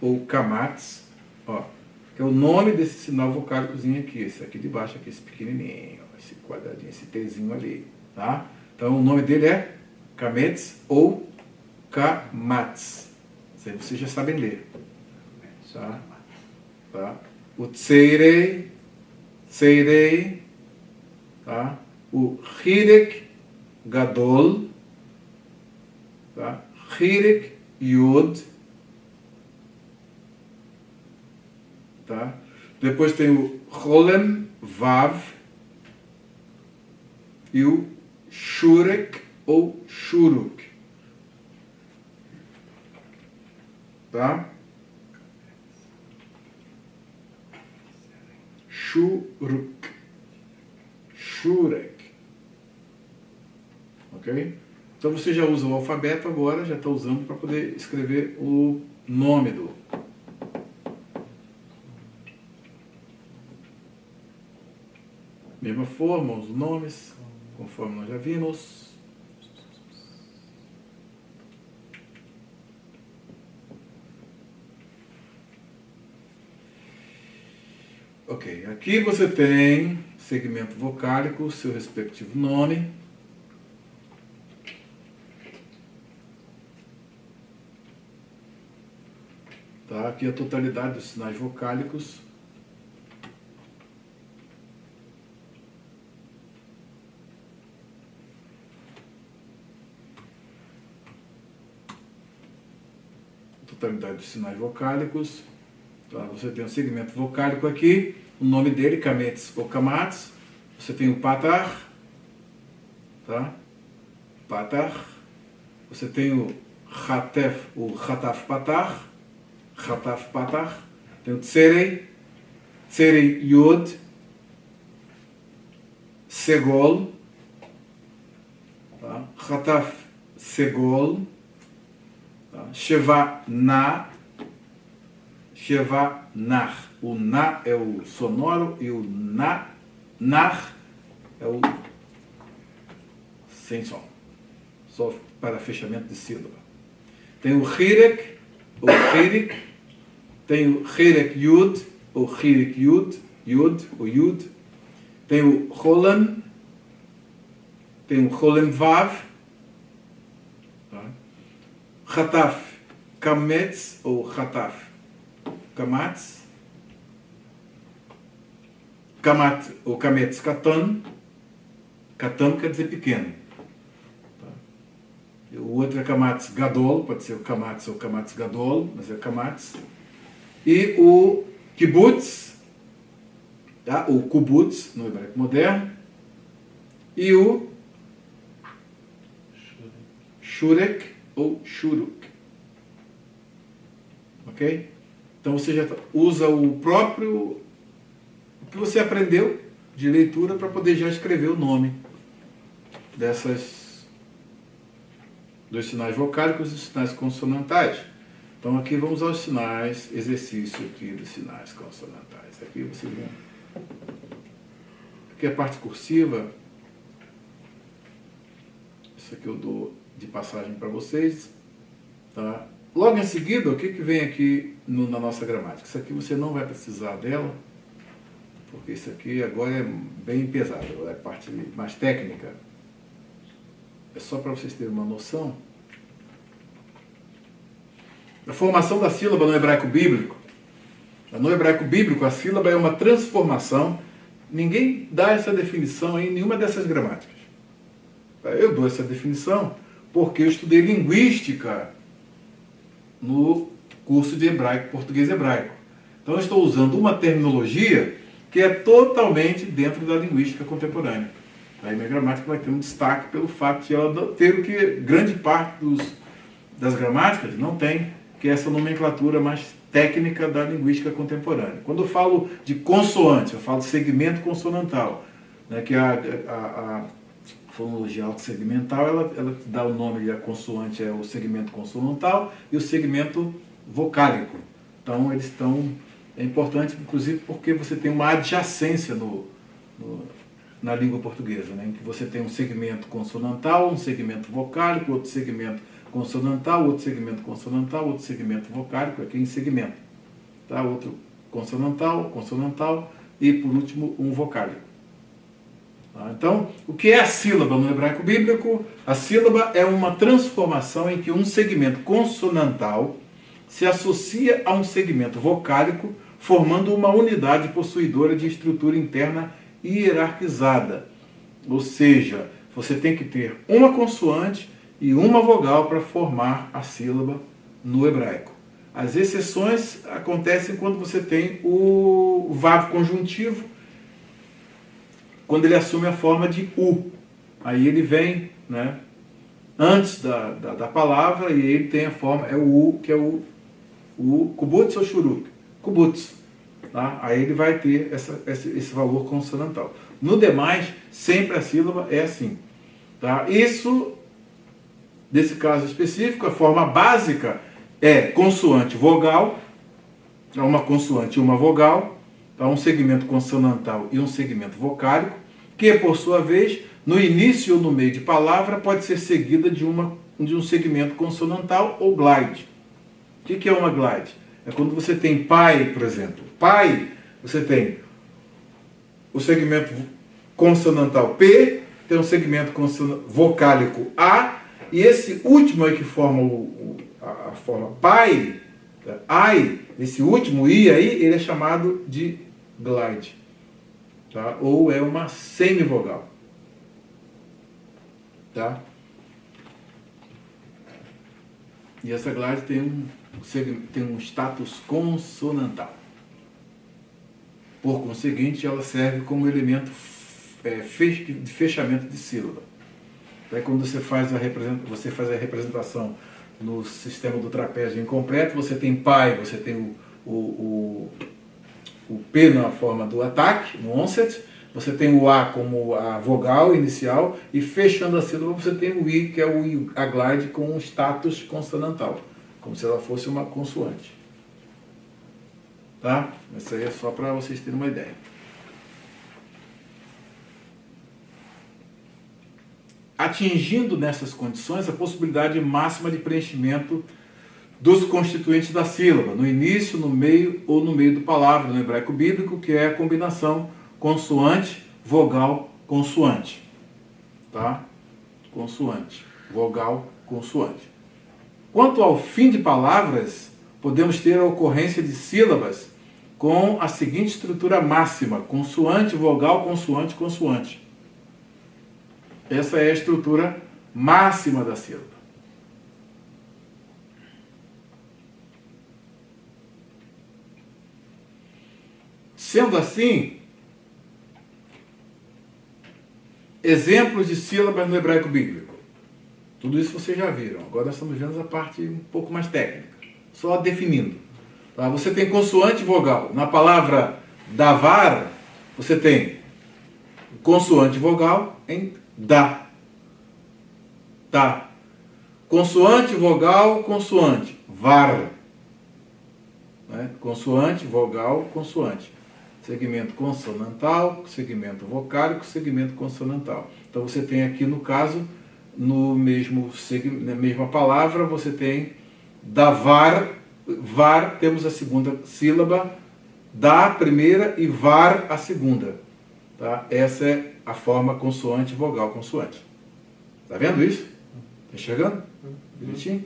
ou Kamats, ó, que é o nome desse sinal vocálicozinho aqui, esse aqui de baixo, aqui, esse pequenininho, esse quadradinho, esse Tzinho ali, tá? Então o nome dele é Kamets ou Kamats. Isso aí vocês já sabem ler, tá? Tá? O Tseirei, tá? O Hirek Gadol, tá? Hirek Yod, tá? Depois tem o Cholem Vav e o Shurek ou Shuruk, tá? Shuruk, Shurek, ok? Então você já usa o alfabeto agora, já está usando para poder escrever o nome do. Mesma forma, os nomes, conforme nós já vimos. Ok, aqui você tem segmento vocálico, seu respectivo nome. Tá? Aqui a totalidade dos sinais vocálicos. Totalidade dos sinais vocálicos. Tá? Você tem um segmento vocálico aqui, o nome dele, Kamets ou Kamats. Você tem o Patar, tá? Patar. Você tem o Hatef, o Hataf Patar, Hataf Patar. Tem o Tserei, Tserei Yod, Segol, tá? Hataf Segol, tá? Sheva Na, Sheva Nar. O Na é o sonoro e o Nar é o sem som. Só para fechamento de sílaba. Tem o Hirek, ou Hirik. Tem o Hirek Yud, ou Hirik Yud, Yud, ou Yud. Tem o Cholem. Tem o Cholem Vav. Tá? Hataf Kamets, ou Hataf Kamats. Kamat ou Kamets Katan. Katan quer dizer pequeno. Tá? O outro é Kamats Gadol, pode ser o Kamats ou Kamats Gadol, mas é Kamats. E o Kibbutz, tá? O Kubutz, no hebraico moderno. E o Shurek ou Shuruk. Ok? Então você já usa o próprio que você aprendeu de leitura para poder já escrever o nome dos sinais vocálicos e dos sinais consonantais. Então aqui vamos aos sinais, exercício aqui dos sinais consonantais. Aqui você vê. Aqui é a parte cursiva. Isso aqui eu dou de passagem para vocês. Tá? Logo em seguida, o que vem aqui na nossa gramática? Isso aqui você não vai precisar dela, porque isso aqui agora é bem pesado, é a parte mais técnica. É só para vocês terem uma noção. A formação da sílaba no hebraico bíblico. No hebraico bíblico, a sílaba é uma transformação. Ninguém dá essa definição em nenhuma dessas gramáticas. Eu dou essa definição porque eu estudei linguística no curso de hebraico, português hebraico. Então eu estou usando uma terminologia que é totalmente dentro da linguística contemporânea. Aí minha gramática vai ter um destaque pelo fato de ela ter o que grande parte das gramáticas não tem, que é essa nomenclatura mais técnica da linguística contemporânea. Quando eu falo de consoante, eu falo de segmento consonantal, né, que a fonologia autossegmental, ela dá o nome de a consoante, é o segmento consonantal, e o segmento vocálico. Então eles estão... É importante, inclusive, porque você tem uma adjacência na língua portuguesa, né? Em que você tem um segmento consonantal, um segmento vocálico, outro segmento consonantal, outro segmento consonantal, outro segmento vocálico, aqui em segmento. Tá? Outro consonantal, consonantal e, por último, um vocálico. Tá? Então, o que é a sílaba no hebraico bíblico? A sílaba é uma transformação em que um segmento consonantal se associa a um segmento vocálico, formando uma unidade possuidora de estrutura interna hierarquizada. Ou seja, você tem que ter uma consoante e uma vogal para formar a sílaba no hebraico. As exceções acontecem quando você tem o vav conjuntivo, quando ele assume a forma de U. Aí ele vem, né, antes da palavra e ele tem a forma, é o U, que é o kubutz ou shuruk. Kubutz. Tá? Aí ele vai ter esse valor consonantal. No demais, sempre a sílaba é assim. Tá? Isso, nesse caso específico, a forma básica é consoante vogal, uma consoante e uma vogal, tá? Um segmento consonantal e um segmento vocálico, que, por sua vez, no início ou no meio de palavra, pode ser seguida de um segmento consonantal ou glide. O que é uma glide? É quando você tem pai, por exemplo. Pai, você tem o segmento consonantal P, tem um segmento vocálico A, e esse último é que forma a forma pai, ai, esse último I aí, ele é chamado de glide. Tá? Ou é uma semivogal. Tá? E essa glide tem um status consonantal. Por conseguinte, ela serve como elemento de fechamento de sílaba. Daí, quando você faz a representação no sistema do trapézio incompleto, você tem pai, você tem o P na forma do ataque, no onset, você tem o A como a vogal inicial, e fechando a sílaba você tem o I, que é a glide com um status consonantal, como se ela fosse uma consoante. Tá? Isso aí é só para vocês terem uma ideia. Atingindo nessas condições a possibilidade máxima de preenchimento dos constituintes da sílaba, no início, no meio ou no meio do palavra, no hebraico bíblico, que é a combinação consoante, vogal, consoante. Tá? Consoante, vogal, consoante. Quanto ao fim de palavras, podemos ter a ocorrência de sílabas com a seguinte estrutura máxima: consoante, vogal, consoante, consoante. Essa é a estrutura máxima da sílaba. Sendo assim, exemplos de sílabas no hebraico bíblico. Tudo isso vocês já viram. Agora nós estamos vendo a parte um pouco mais técnica. Só definindo. Tá? Você tem consoante e vogal. Na palavra davar, você tem consoante e vogal em da. Tá. Consoante, vogal, consoante. Var. Né? Consoante, vogal, consoante. Segmento consonantal, segmento vocálico, segmento consonantal. Então você tem aqui, no caso, na mesma palavra, você tem davar, var, temos a segunda sílaba, da a primeira e var a segunda. Tá? Essa é a forma consoante, vogal, consoante. Tá vendo isso? Tá enxergando? Bonitinho?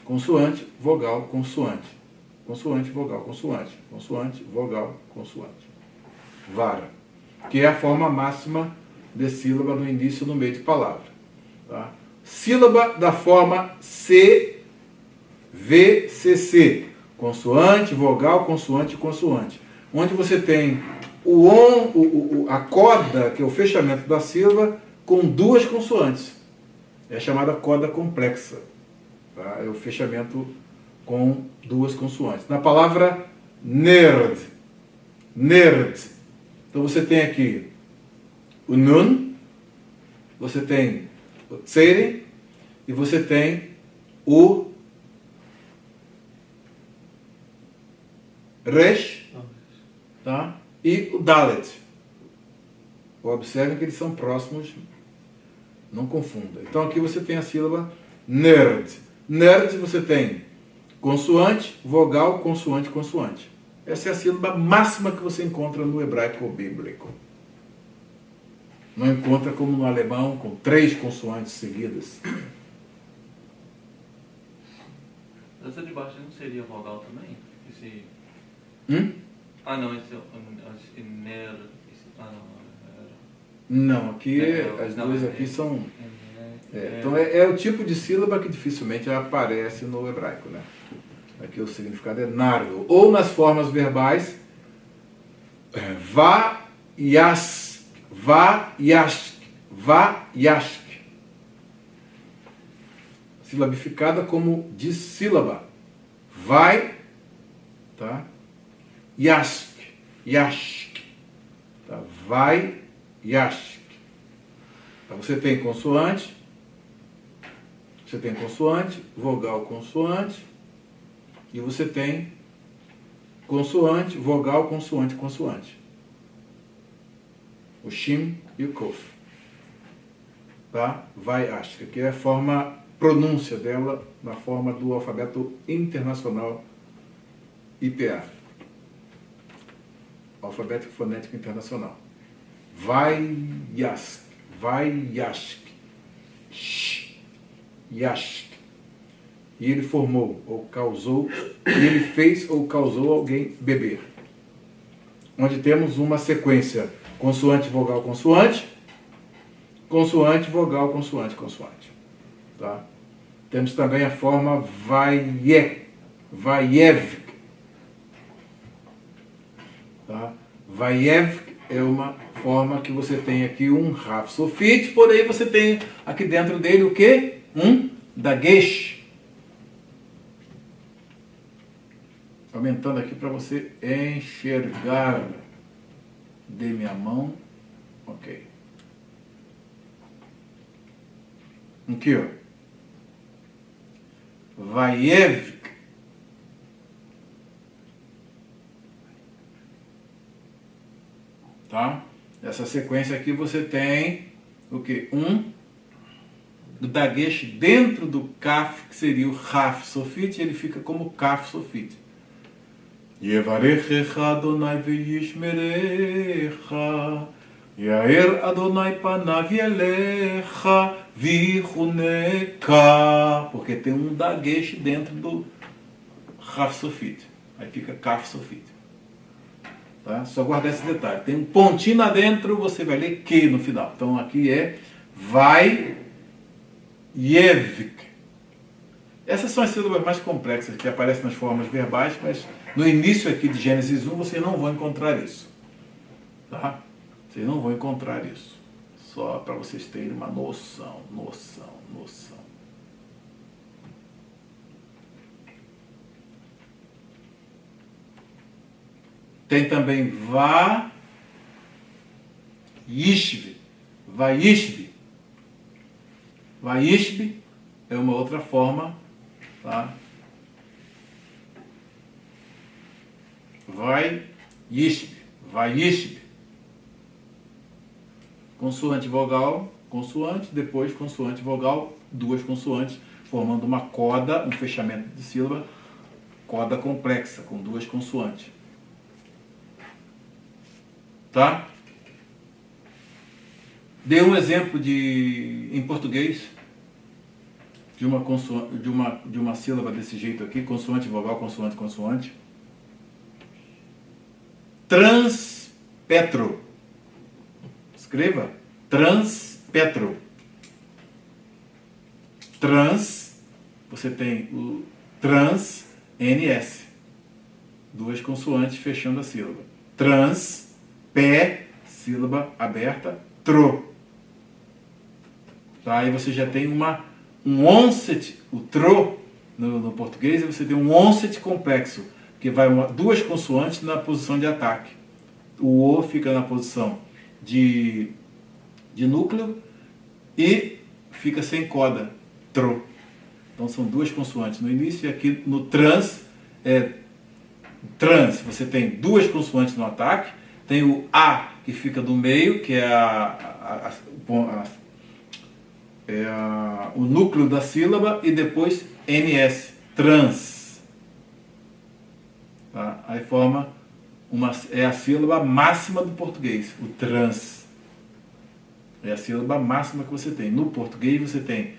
Consoante, vogal, consoante. Consoante, vogal, consoante. Consoante, vogal, consoante. Vara. Que é a forma máxima de sílaba no início e no meio de palavra. Tá? Sílaba da forma C, V, C, C. Consoante, vogal, consoante, consoante. Onde você tem a coda, que é o fechamento da sílaba, com duas consoantes. É chamada coda complexa. Tá? É o fechamento com duas consoantes. Na palavra nerd. Nerd. Então você tem aqui o nun, você tem o tsere e você tem o resh, tá? E o dalet. Observem que eles são próximos, não confunda. Então aqui você tem a sílaba Nerd. Nerd você tem consoante, vogal, consoante, consoante. Essa é a sílaba máxima que você encontra no hebraico bíblico. Não encontra como no alemão, com 3 consoantes seguidas. Essa de baixo não seria vogal também? Esse... Ah, não, esse é ner... Ah, não. Não, aqui as duas aqui são... Então é o tipo de sílaba que dificilmente aparece no hebraico, né? Aqui o significado é nardo. Ou nas formas verbais, va, yask, va, yask, va, yask. Silabificada como dissílaba. Vai, tá? Yask, yask. Tá? Vai, yask. Então, você tem consoante, vogal, consoante, e você tem consoante, vogal, consoante, consoante. O shim e o kof. Tá? Vai, yask. Aqui é a forma, pronúncia dela, na forma do alfabeto internacional IPA. Alfabeto fonético internacional. Vai, yask. Vai, yask. Sh, yask. E ele formou ou causou, e ele fez ou causou alguém beber. Onde temos uma sequência consoante, vogal, consoante, consoante, vogal, consoante, consoante. Tá? Temos também a forma vaie, vaiev. Tá? Vaiev é uma forma que você tem aqui um raf sofite, porém você tem aqui dentro dele o quê? Um dagesh. Aumentando aqui para você enxergar. Dê minha mão. Ok. Aqui, ó. Vaiev. Tá? Essa sequência aqui você tem o que? Do dagesh dentro do kaf, que seria o raf sofite, ele fica como kaf sofite. Yevarechecha Adonai v'yishmerecha, Yair Adonai panav yelecha vichuneka. Porque tem um dagesh dentro do raf sofite. Aí fica kaf sofite. Tá? Só guardar esse detalhe. Tem um pontinho lá dentro, você vai ler que no final. Então aqui é vai yevik. Essas são as sílabas mais complexas que aparecem nas formas verbais, mas no início aqui de Gênesis 1 vocês não vão encontrar isso. Tá? Vocês não vão encontrar isso. Só para vocês terem uma noção. Tem também va-ishbi. Va-ishbi. Va-ishbi é uma outra forma, tá? Vai-ishbi. Va-ishbi. Consoante, vogal, consoante, depois consoante, vogal, 2 consoantes, formando uma coda, um fechamento de sílaba, coda complexa, com 2 consoantes. Tá? Dê um exemplo em português de uma sílaba desse jeito aqui, consoante, vogal, consoante, consoante. Transpetro. Escreva. Transpetro. Trans, você tem o trans, NS. 2 consoantes fechando a sílaba. Trans, pé, sílaba aberta, tro. Tá? Aí você já tem um onset, o tro no português, e você tem um onset complexo, que vai 2 consoantes na posição de ataque. O O fica na posição de núcleo e fica sem coda, tro. Então são 2 consoantes no início, e aqui no trans, você tem 2 consoantes no ataque, tem o A que fica do meio, que é o núcleo da sílaba e depois NS, trans. Tá? Aí forma é a sílaba máxima do português, o trans. É a sílaba máxima que você tem. No português você tem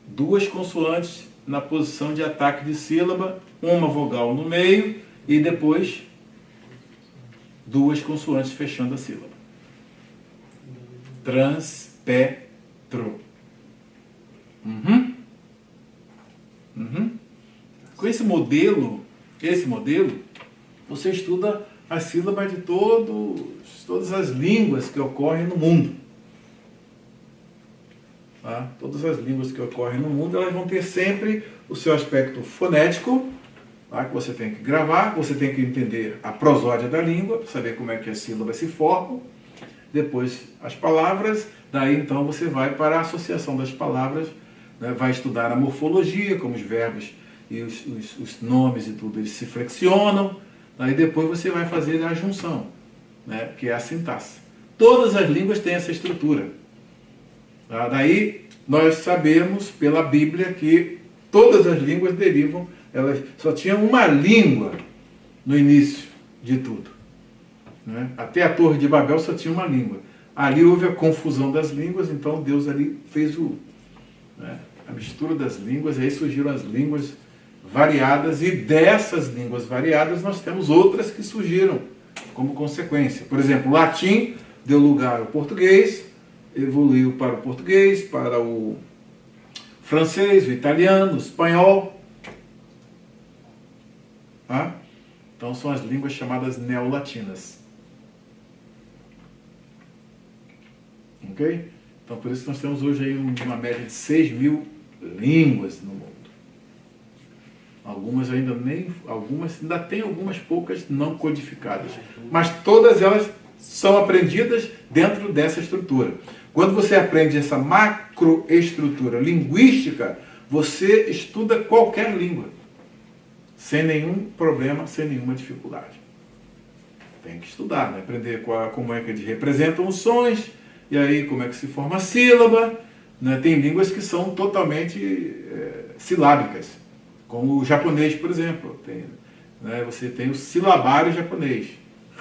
duas consoantes na posição de ataque de sílaba, uma vogal no meio e depois duas consoantes fechando a sílaba. Trans, pé, tro. Com esse modelo, você estuda as sílabas de todas as línguas que ocorrem no mundo. Tá? Todas as línguas que ocorrem no mundo, elas vão ter sempre o seu aspecto fonético, tá? Que você tem que gravar, você tem que entender a prosódia da língua, saber como é que as sílabas se formam, depois as palavras, daí então você vai para a associação das palavras, né? Vai estudar a morfologia, como os verbos e os nomes e tudo, eles se flexionam, aí depois você vai fazer a junção, né? Que é a sintaxe. Todas as línguas têm essa estrutura. Tá? Daí nós sabemos pela Bíblia que todas as línguas derivam, elas só tinham uma língua no início de tudo. Né? Até a Torre de Babel só tinha uma língua. Ali houve a confusão das línguas, então Deus ali fez a mistura das línguas, e aí surgiram as línguas variadas, e dessas línguas variadas nós temos outras que surgiram como consequência. Por exemplo, o latim deu lugar ao português, evoluiu para o português, para o francês, o italiano, o espanhol. Tá? Então são as línguas chamadas neolatinas. Ok? Então por isso nós temos hoje aí uma média de 6.000 línguas no mundo. Algumas ainda tem algumas poucas não codificadas. Mas todas elas são aprendidas dentro dessa estrutura. Quando você aprende essa macroestrutura linguística, você estuda qualquer língua, sem nenhum problema, sem nenhuma dificuldade. Tem que estudar, né? Aprender como é que eles representam os sons, e aí como é que se forma a sílaba. Né? Tem línguas que são totalmente silábicas, como o japonês, por exemplo. Você tem o silabário japonês,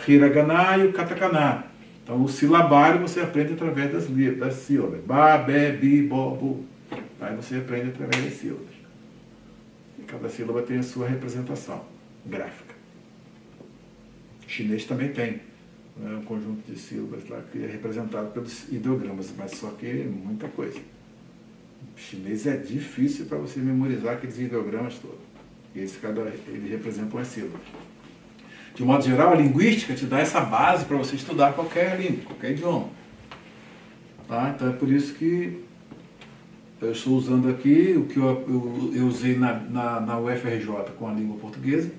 hiragana e o katakana. Então, o silabário você aprende através das sílabas. Ba, be, bi, bo, bu. Aí você aprende através das sílabas. E cada sílaba tem a sua representação gráfica. O chinês também tem, né, um conjunto de sílabas lá que é representado pelos ideogramas, mas só que é muita coisa. O chinês é difícil para você memorizar aqueles ideogramas todos. E eles representam as sílabas. De um modo geral, a linguística te dá essa base para você estudar qualquer língua, qualquer idioma. Tá? Então é por isso que eu estou usando aqui o que eu usei na UFRJ com a língua portuguesa.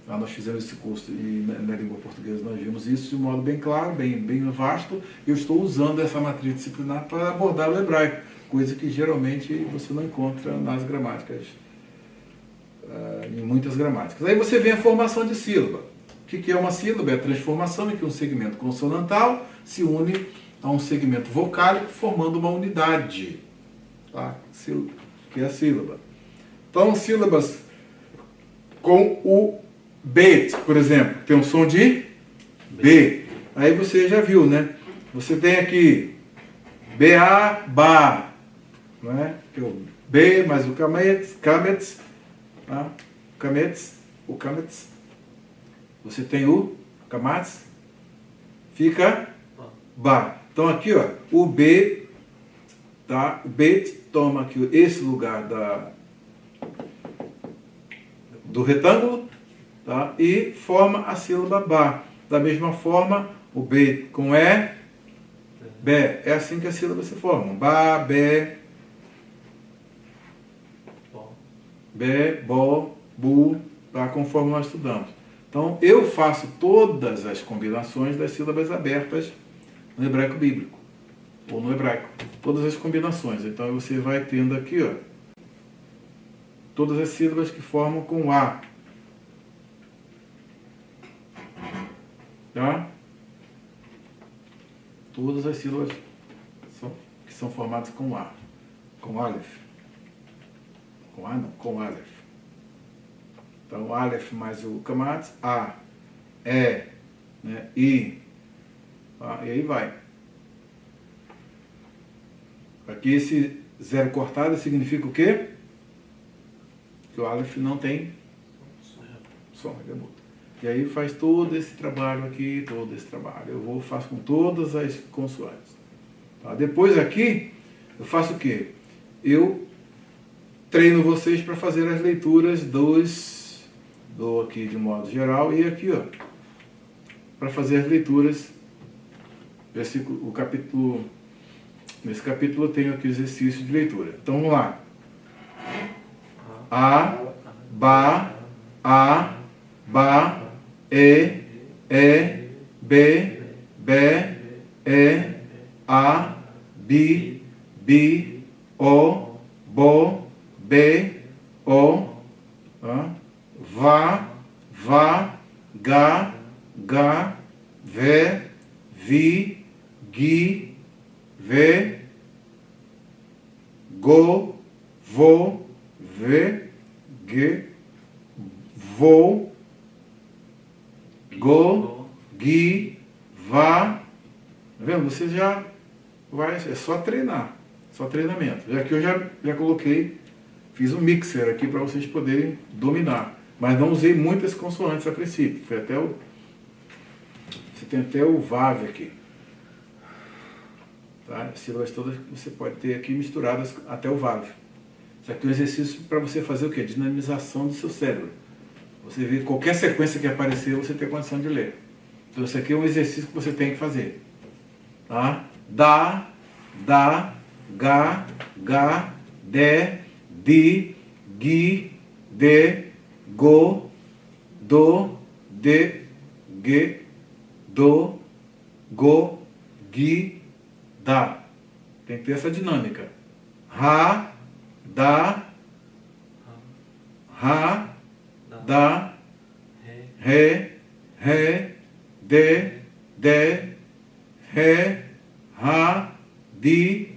Lá nós fizemos esse curso e na língua portuguesa nós vimos isso de um modo bem claro, bem vasto. Eu estou usando essa matriz disciplinar para abordar o hebraico, coisa que geralmente você não encontra nas gramáticas, em muitas gramáticas. Aí você vê a formação de sílaba. O que é uma sílaba? É a transformação em que um segmento consonantal se une a um segmento vocálico, formando uma unidade, tá? Que é a sílaba. Então, sílabas com o bet, por exemplo, tem um som de B. Aí você já viu, né? Você tem aqui B-A, ba, não é? Que é o B mais o kamets, tá? O kamets. Você tem o kamats, fica ba. Então aqui, ó, o B, tá? O bet toma aqui esse lugar do retângulo, tá? E forma a sílaba ba. Da mesma forma, o B com E, Bé. É assim que a sílaba se forma. Ba, Bé, Bé, Bo, Bu, tá? Conforme nós estudamos. Então, eu faço todas as combinações das sílabas abertas no hebraico bíblico, ou no hebraico. Todas as combinações. Então, você vai tendo aqui, ó, todas as sílabas que formam com A. Tá? Todas as sílabas que são formadas com A. Com Aleph. Com A não, com Aleph. Então, Aleph mais o Kamatz, A, E, né, I, tá? E aí vai. Aqui esse zero cortado significa o quê? Que o Aleph não tem som, ele é mudo. E aí faz todo esse trabalho aqui, todo esse trabalho. Eu faço com todas as consoantes. Tá? Depois aqui, eu faço o quê? Eu treino vocês para fazer as leituras do aqui de modo geral e aqui, ó, para fazer as leituras. O capítulo, nesse capítulo eu tenho aqui o exercício de leitura. Então vamos lá. A, ba, e, b, e, a, bi, o, bo, be, o, va, ga, ve, vi, gi, ve, go, vo, ve, ge, vo, go, gi, va. Tá vendo? Você já vai, é só treinar, só treinamento. Aqui eu já coloquei, fiz um mixer aqui para vocês poderem dominar. Mas não usei muitas consoantes a princípio. Foi até você tem até o VAV aqui. Tá? As sílabas todas que você pode ter aqui misturadas até o VAV. Isso aqui é um exercício para você fazer o quê? Dinamização do seu cérebro. Você vê qualquer sequência que aparecer, você tem condição de ler. Então isso aqui é um exercício que você tem que fazer. Tá? Da, ga, de, gi, de, go, do, de, ge, do, go, gi, da. Tem que ter essa dinâmica. Ra, da, re, de, re, ha, di,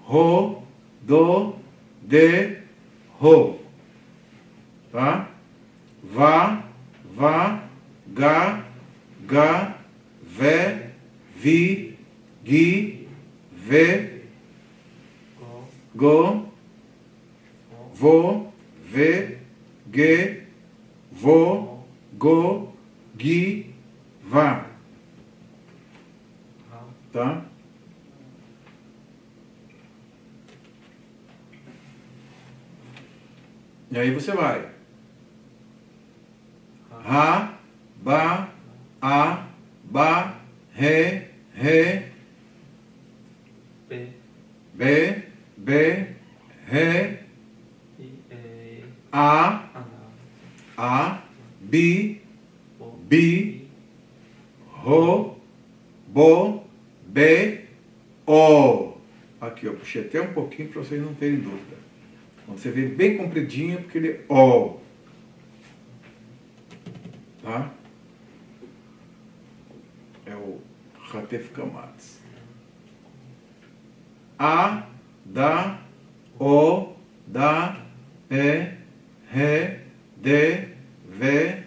ro, do, de, ro. Tá? Va, ga, ve, vi, gi, ve, go, vo, ve, ge, vo, go, gi, va. Tá? E aí você vai. Ra, ba, re, be, re, a, bi, ro, bo, be, o. Aqui, eu puxei até um pouquinho para vocês não terem dúvida. Quando você vê bem compridinho, é porque ele é o. Tá? É o Hatef Kamatz. A, da, o, da, e, re, de, ve,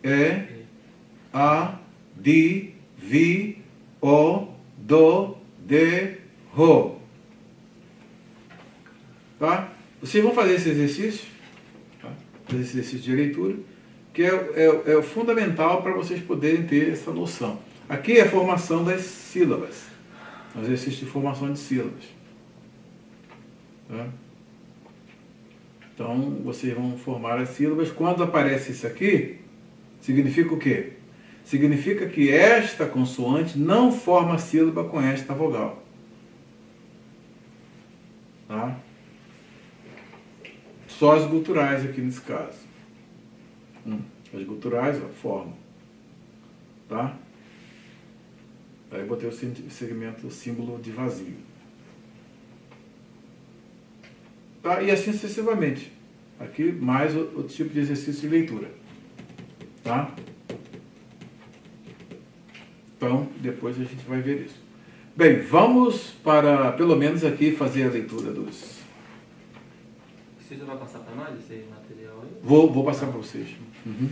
e, a, di, vi, o, do, de, ro. Tá? Vocês vão fazer esse exercício, tá? Esse exercício de leitura, que é fundamental para vocês poderem ter essa noção. Aqui é a formação das sílabas, o exercício de formação de sílabas. Tá? Então, vocês vão formar as sílabas. Quando aparece isso aqui, significa o quê? Significa que esta consoante não forma sílaba com esta vogal. Tá? Só as guturais aqui nesse caso. As guturais, ó, formam. Tá? Aí eu botei o segmento, o símbolo de vazio. Tá? E assim sucessivamente. Aqui mais o tipo de exercício de leitura. Tá? Então, depois a gente vai ver isso. Bem, vamos para, pelo menos aqui, fazer a leitura dos... Você já vai passar para nós esse material aí? Vou passar para vocês. Uhum.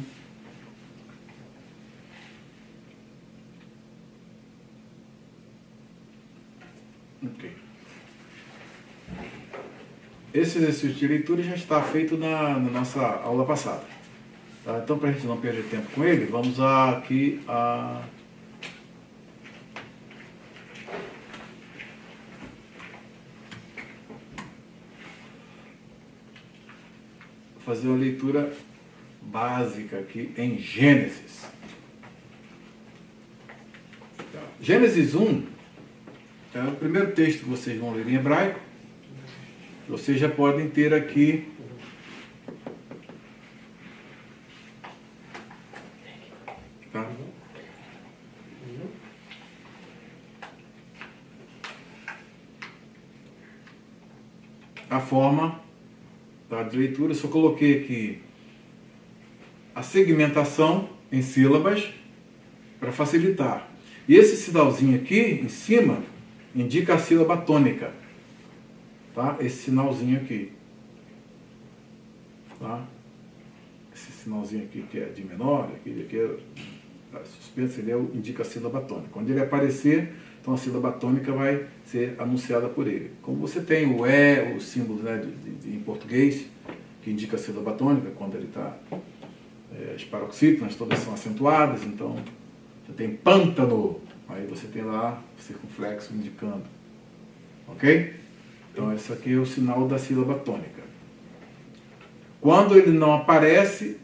Ok. Esse exercício de leitura já está feito na nossa aula passada. Tá? Então, para a gente não perder tempo com ele, vamos aqui a... fazer uma leitura básica aqui em Gênesis. Gênesis 1 é o primeiro texto que vocês vão ler em hebraico. Vocês já podem ter aqui tá? A forma de leitura. Eu só coloquei aqui a segmentação em sílabas para facilitar. E esse sinalzinho aqui em cima indica a sílaba tônica. Tá? Esse sinalzinho aqui. Tá? Esse sinalzinho aqui que é de menor, aqui é suspenso, ele indica a sílaba tônica. Quando ele aparecer, então a sílaba tônica vai ser anunciada por ele. Como você tem o E, o símbolo, né, em português, que indica a sílaba tônica, quando ele está as paroxítonas todas são acentuadas, então você tem pântano, aí você tem lá o circunflexo indicando. Ok? Então esse aqui é o sinal da sílaba tônica. Quando ele não aparece,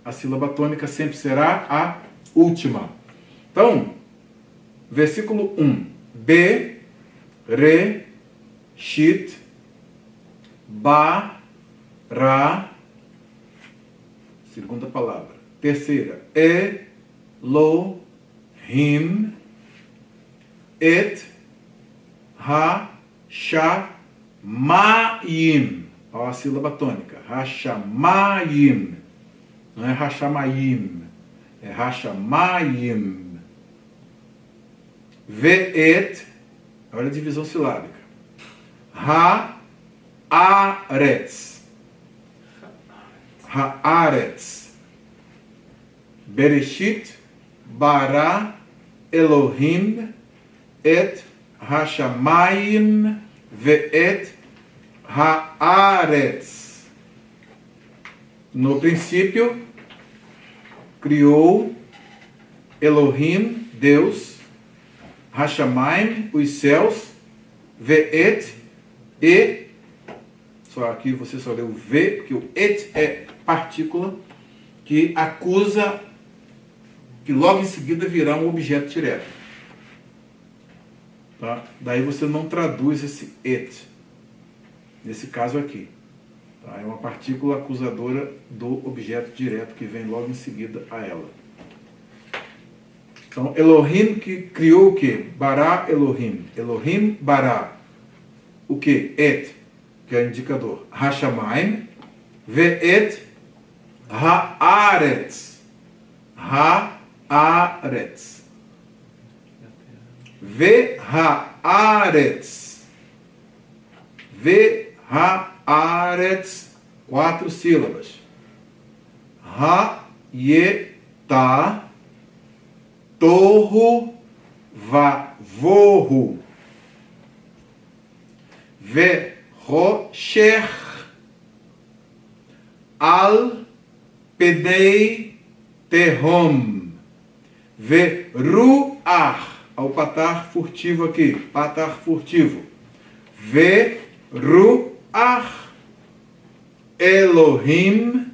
a sílaba tônica sempre será a última. Então, versículo 1. Be, re, shit, ba, ra. Segunda palavra. Terceira. E, lo, him, et, ha, sha, maim. Olha a sílaba tônica. Hashamayim. Não é hashamayim. É hashamayim. Ve'et. Olha a divisão silábica. Ha-aretz. Ha-aretz. Bereshit bara Elohim et hashamayim ve'et haaretz. No princípio, criou Elohim, Deus, hashamayim, os céus, ve'et, e, só aqui você só leu o ve, porque o et é partícula que acusa que logo em seguida virá um objeto direto. Tá? Daí você não traduz esse et, nesse caso aqui. Tá? É uma partícula acusadora do objeto direto que vem logo em seguida a ela. Então, Elohim que criou o quê? Bara Elohim. Elohim bara. O quê? Et, que é o indicador. Hashamayim. Ve'et haaretz. Haaretz. Ve-haaretz. Ve-haaretz. 4 sílabas. Ha-ye-ta. Torro. Va-vorro. Ve-rocher. Al-pedei terrom. Ve-ruach. Ao patar furtivo aqui. Patar furtivo. Ve-ruach. Elohim.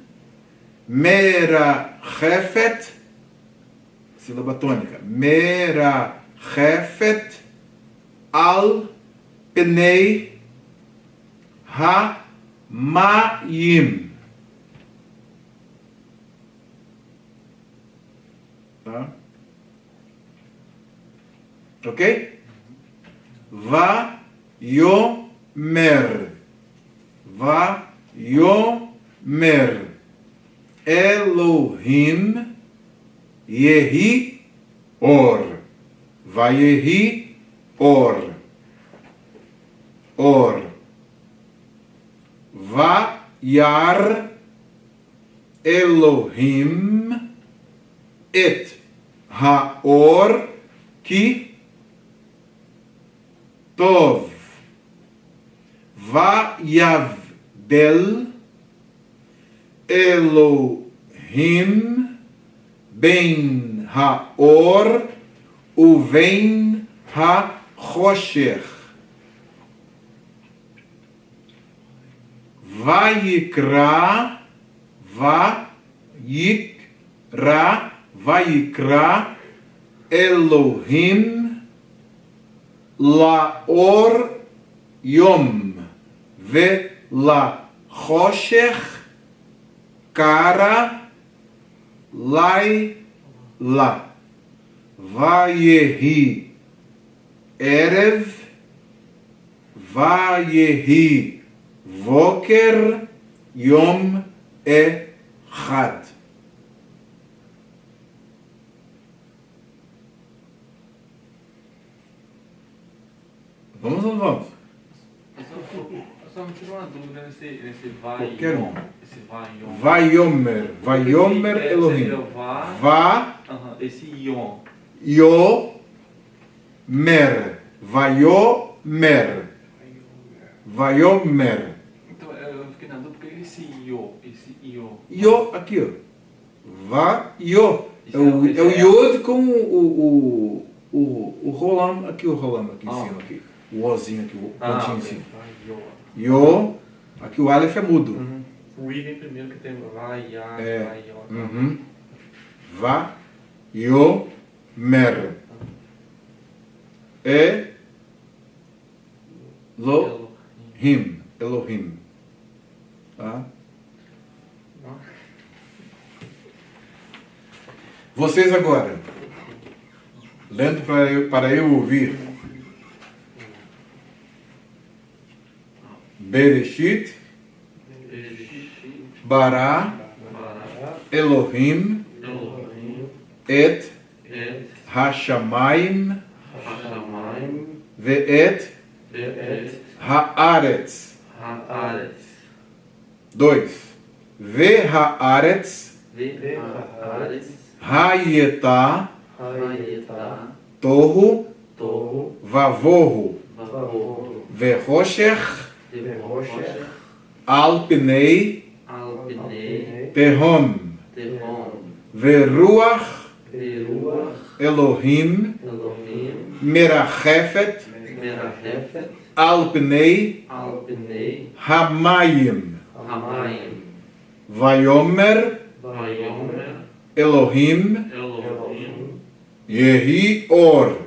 Merachefet. Sílaba tônica. Merachefet. Al-penei. Ha-mayim. Tá? Ok? Va-yomer. Va-yomer. Elohim Yehi Or. Va-yehi or, or. Vayar Elohim et haor ki tov. Vayavdel Elohim ben haor uven ha-choshech. Vayikra Elohim laor yom ve la choshech kara laila. Vayehi erev vayehi voker yom echad. Vamos ou não vamos? Só me tirou uma dúvida nesse vai. Qualquer um. Esse vai yom. Vayomer Elohim. Va. Esse yom. Yomer. Vayomer. Então eu fiquei na dúvida porque esse yo. Yo, aqui ó. Vayo. É o Yod com o rolam aqui, em cima aqui. O Ozinho aqui, o pontinho em cima. Yo. Aqui o Aleph é mudo. O I vem primeiro que tem vai, ya, vai, yo. Va, yo, mer. Elohim. Tá? Vocês agora, lendo para eu ouvir. Bereshit, bara, Elohim, et hashamayim, ve'et haaretz. 2. Ve'haaretz hayeta tohu vavohu ve'choshech al pnei tehom ve'ruach Elohim merachefet al pnei hamayim. Vayomer Elohim Yehi or.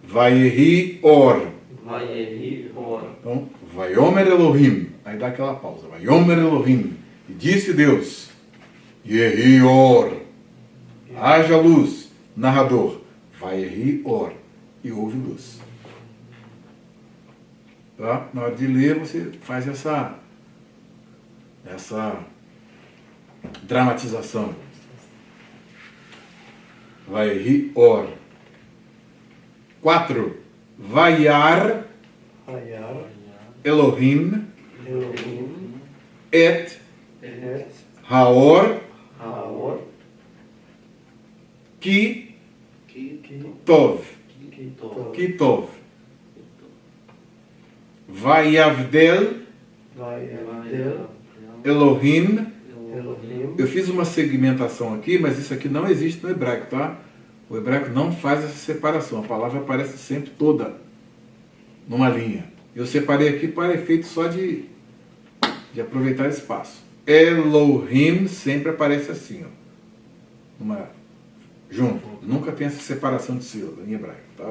Vayehi or. Então, Vayomer Elohim. Aí dá aquela pausa. Vayomer Elohim. E disse Deus, Yehi or. Haja luz. Narrador. Vayehi or. E houve luz. Tá? Na hora de ler, você faz essa dramatização. Vayehi or. 4. Vayar Elohim et haor ki tov. Vayavdel Elohim. Eu fiz uma segmentação aqui, mas isso aqui não existe no hebraico, tá? O hebraico não faz essa separação. A palavra aparece sempre toda numa linha. Eu separei aqui para efeito só de aproveitar espaço. Elohim sempre aparece assim, ó. Junto. Nunca tem essa separação de sílaba em hebraico, tá?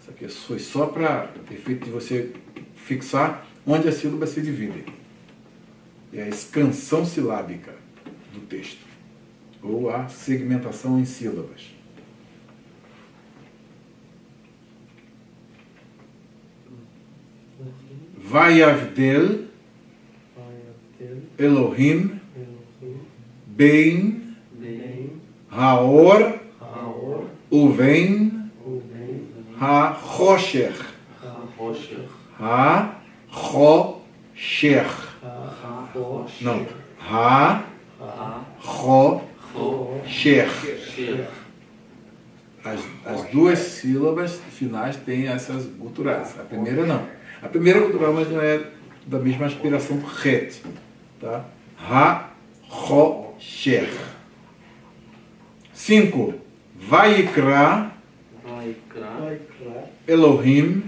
Isso aqui foi só para efeito de você fixar onde as sílabas se dividem. É a escansão silábica do texto, ou a segmentação em sílabas. Vayavdel Elohim ben haor uven Ha-Rosher. Rocher. Ha-Rosher. Não. Ha-Rosher. As duas sílabas finais têm essas guturais. A primeira não. A primeira é gutural, mas não é da mesma aspiração do het. Tá? Ha-Rosher. 5. Vaikra Elohim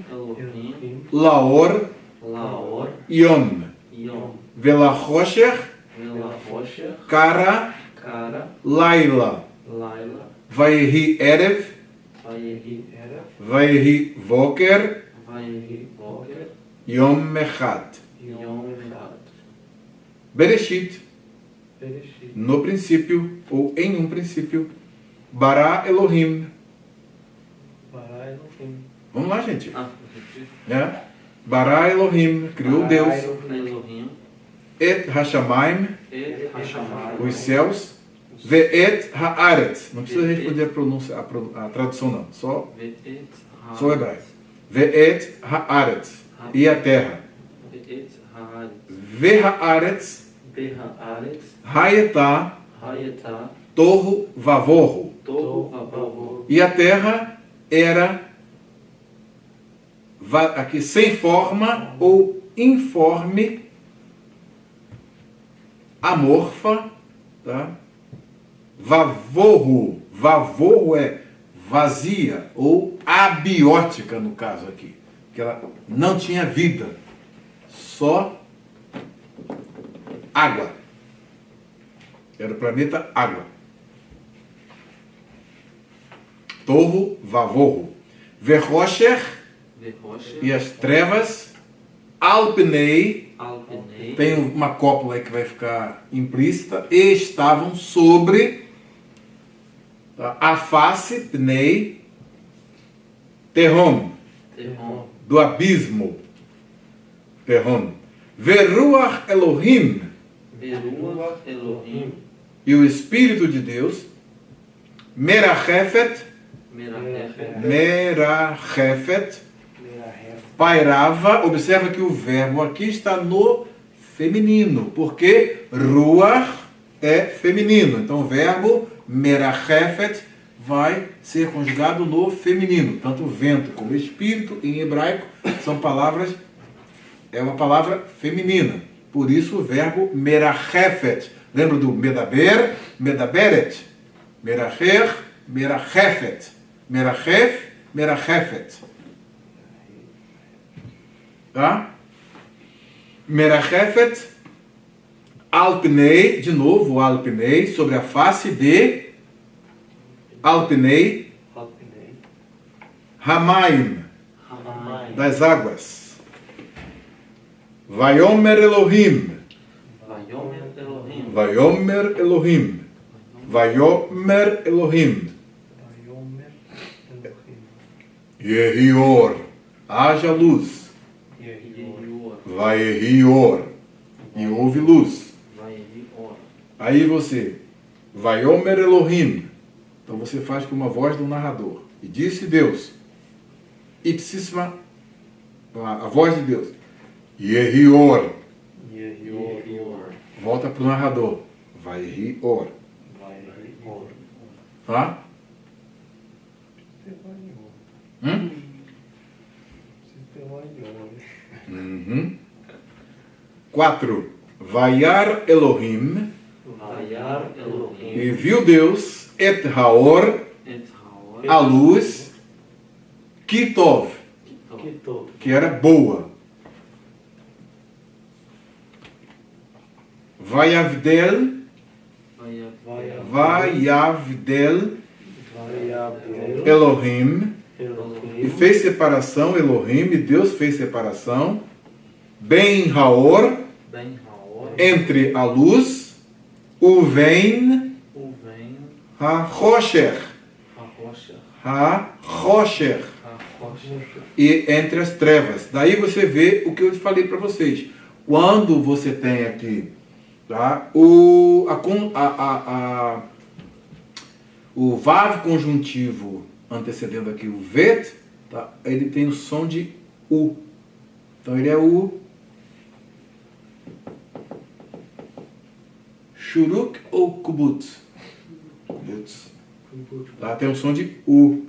Laor Yom Velachosher Kara Laila Vayehi Erev Vayehi Voker Yom Mechad. Bereshit, no princípio, ou em um princípio, Bara Elohim. Vamos lá, gente. Bara Elohim, criou Deus. Et Hashamayim, os céus. Ve'et Haaretz. Não precisa responder a pronúncia, a tradução não, só o hebraico. Ve'et Haaretz, e a terra. Ve'haaretz, Hayetá, Torro Vavorro. E a terra era aqui sem forma ou informe, amorfa, tá? Vavorro. Vavorro é vazia ou abiótica no caso aqui, que ela não tinha vida, só água. Era o planeta água. Torro, Vavorro. Verrocher, e as trevas. Alpnei, tem uma cópula aí que vai ficar implícita. E estavam sobre a face, Pnei, Terrom, do abismo. Terrom. Veruach Elohim, e o Espírito de Deus, Merachefet, pairava. Observa que o verbo aqui está no feminino, porque Ruach é feminino. Então o verbo Merachefet vai ser conjugado no feminino. Tanto vento como espírito em hebraico são palavras, é uma palavra feminina. Por isso o verbo Merachefet. Lembra do Medaber, Medaberet, Meracher, Merachefet, Merachef, Merachefet. Tá? Merachefet, Alpnei, de novo Alpnei, sobre a face de Alpnei, Hamaim, das águas. Vayomer Elohim, Vayomer Elohim, Vayomer Elohim, Yehior, haja luz. Vayehior, e houve luz. Aí você, Vayomer Elohim, então você faz com uma voz do narrador. E disse Deus, ipsíssima, a voz de Deus, Yehior. Volta para o narrador, Vayehior. Tá? Uhum. 4. Vayar Elohim, e viu Deus, et haor, a luz, kitov, que era boa. Vayavdel, Elohim, e fez separação, Elohim, e Deus fez separação, Ben Haor, entre a luz, Uvein, Ha-Rosher, e entre as trevas. Daí você vê o que eu falei para vocês. Quando você tem aqui, tá, o Vav conjuntivo antecedendo aqui o Vet, Tá? Ele tem o som de U. Então ele é U. Shuruk ou Kubutz? Kubutz. Tá? Tem o som de U.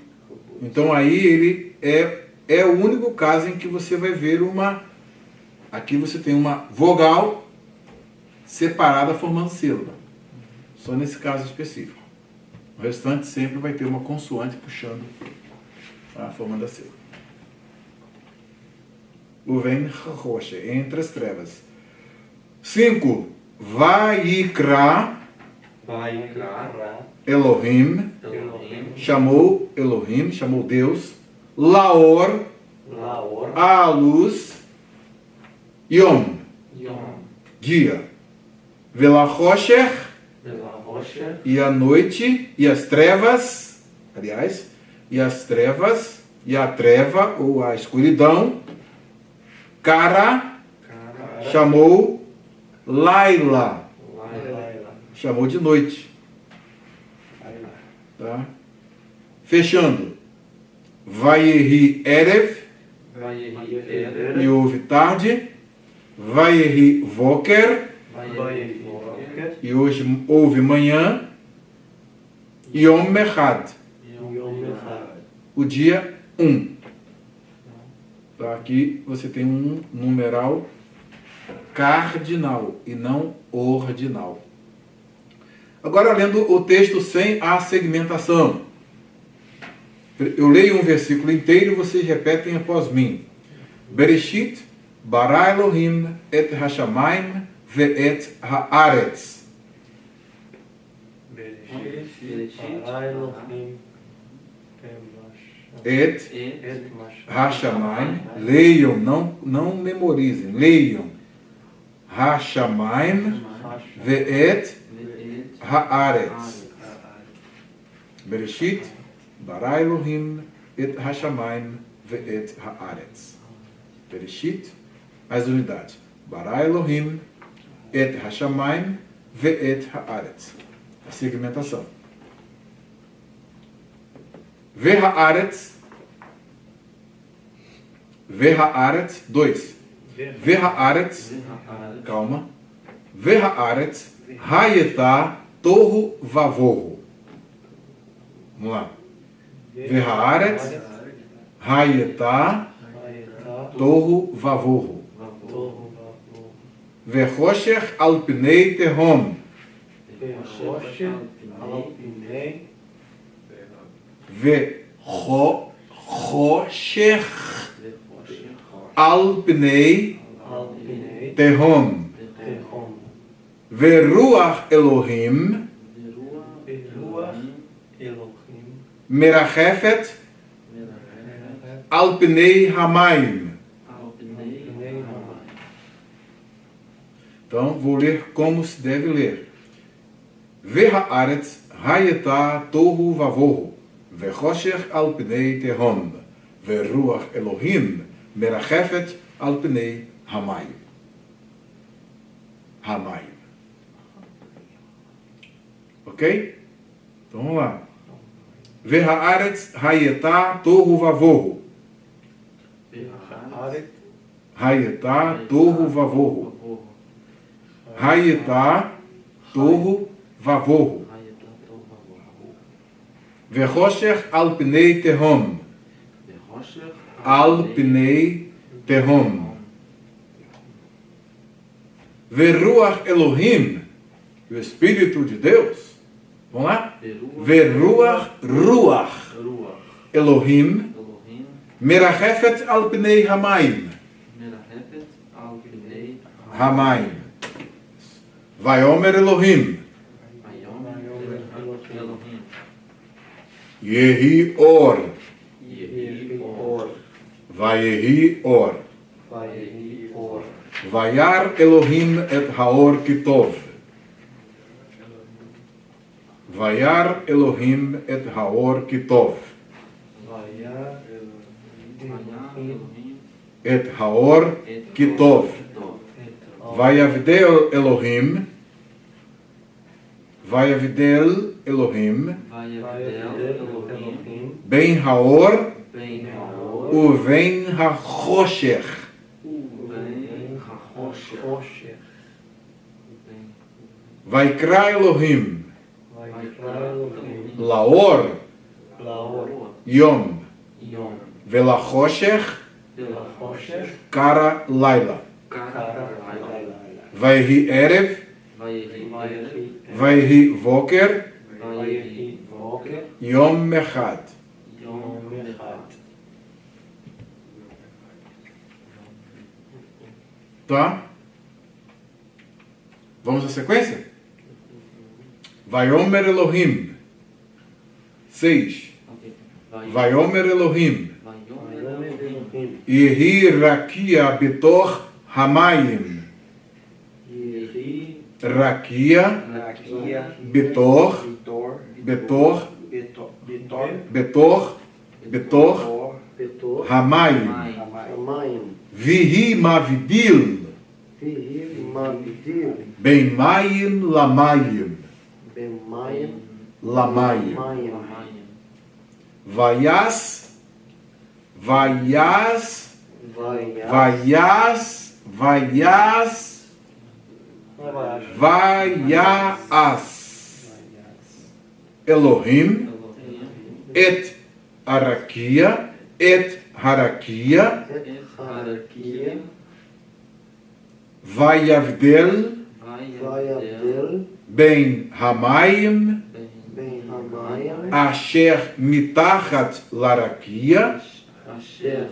Então aí ele é o único caso em que você vai ver uma... Aqui você tem uma vogal separada formando sílaba. Só nesse caso específico. O restante sempre vai ter uma consoante puxando a formando a sílaba. Uven roche, entre as trevas. 5. Vaikra Elohim, chamou Deus, Laor, a luz, Yom, dia, Velachosher, e a noite, e as trevas, aliás, e as trevas, e a treva, ou a escuridão, Kara, chamou Laila, chamou de noite. Tá? Fechando. Vayehi Erev, e houve tarde. Vayehi Voker, e hoje houve manhã. Yom Echad, o dia 1. Tá? Aqui você tem um numeral cardinal e não ordinal. Agora, lendo o texto sem a segmentação. Eu leio um versículo inteiro e vocês repetem após mim. Bereshit bara Elohim et hashamayim ve'et haaretz. Et hashamayim. Leiam, não memorizem. Leiam. Hashamayim ve'et haaretz. Bereshit bara Elohim et hashamayim ve'et haaretz. Bereshit, as unidades. Bara Elohim et hashamayim ve'et haaretz. A segmentação. Ve'haaretz. Ve'haaretz. 2. Ve'haaretz. Calma. Ve'haaretz. Hayetá tohu vavohu. Vamos lá. Ve'haaretz. Hayetá tohu vavohu. Ve'chosher al pnei tehom. Ve'chosher al pnei tehom. Ve'ruach Elohim merachefet al pnei hamayim. Então, vou ler como se deve ler. Ve'haaretz hayetá tohu vavohu, ve'chosher al pnei tehom, ve'ruach Elohim merachefet al pnei hamayim. Hamayim. Ok? Então, vamos lá. Ve'haaretz hayetá tohu vavohu. Hayetá tohu vavohu. Hayetá tohu vavohu. Ve'chosher al pnei tehom. Al pnei tehom. Ve'ruach Elohim, o Espírito de Deus. Vamos lá? Ve'ruach Elohim merachefet al pnei hamayim. Hamayim. Vayomer Elohim. Yehi or. Vayehi or. Vayar Elohim et haor kitov. Vayar Elohim et haor kitov. Et haor kitov. Vayavdel Elohim. Vayavdel Elohim. Ben haor Uven HaChosher. Bem, Rocher. Vaikra Elohim. Vai entrar no Laor Laor. Yom. Yom. Velachosher Pela Rocher. Kara Laila. cara, Vaihi Erev. vai rir, Vaihi Voker. vai rir, Walker. Yom Mechad. Yom Merhat. Tá? Vamos à sequência? Vaiomer Elohim. 6. Vaiomer Elohim. Yehi Rakia Betor Hamayim. Rakia Rakia. Betor Vitor. Betor Vitor. Betor Betor Petor. Hamayim. Tamanho. Vihi Mavdil Mabdil. Ben Mayim Lamayim. Bemayim. Lamayim. Mayim. Vaias Vaias Vaias. Vaias Vaias Vaias Elohim et Arakia et Harakia Harakia. Vaiavdel Vaiabdel. Ben Hamayim Ben Hamayim. Asher Mitachat Larakia Asher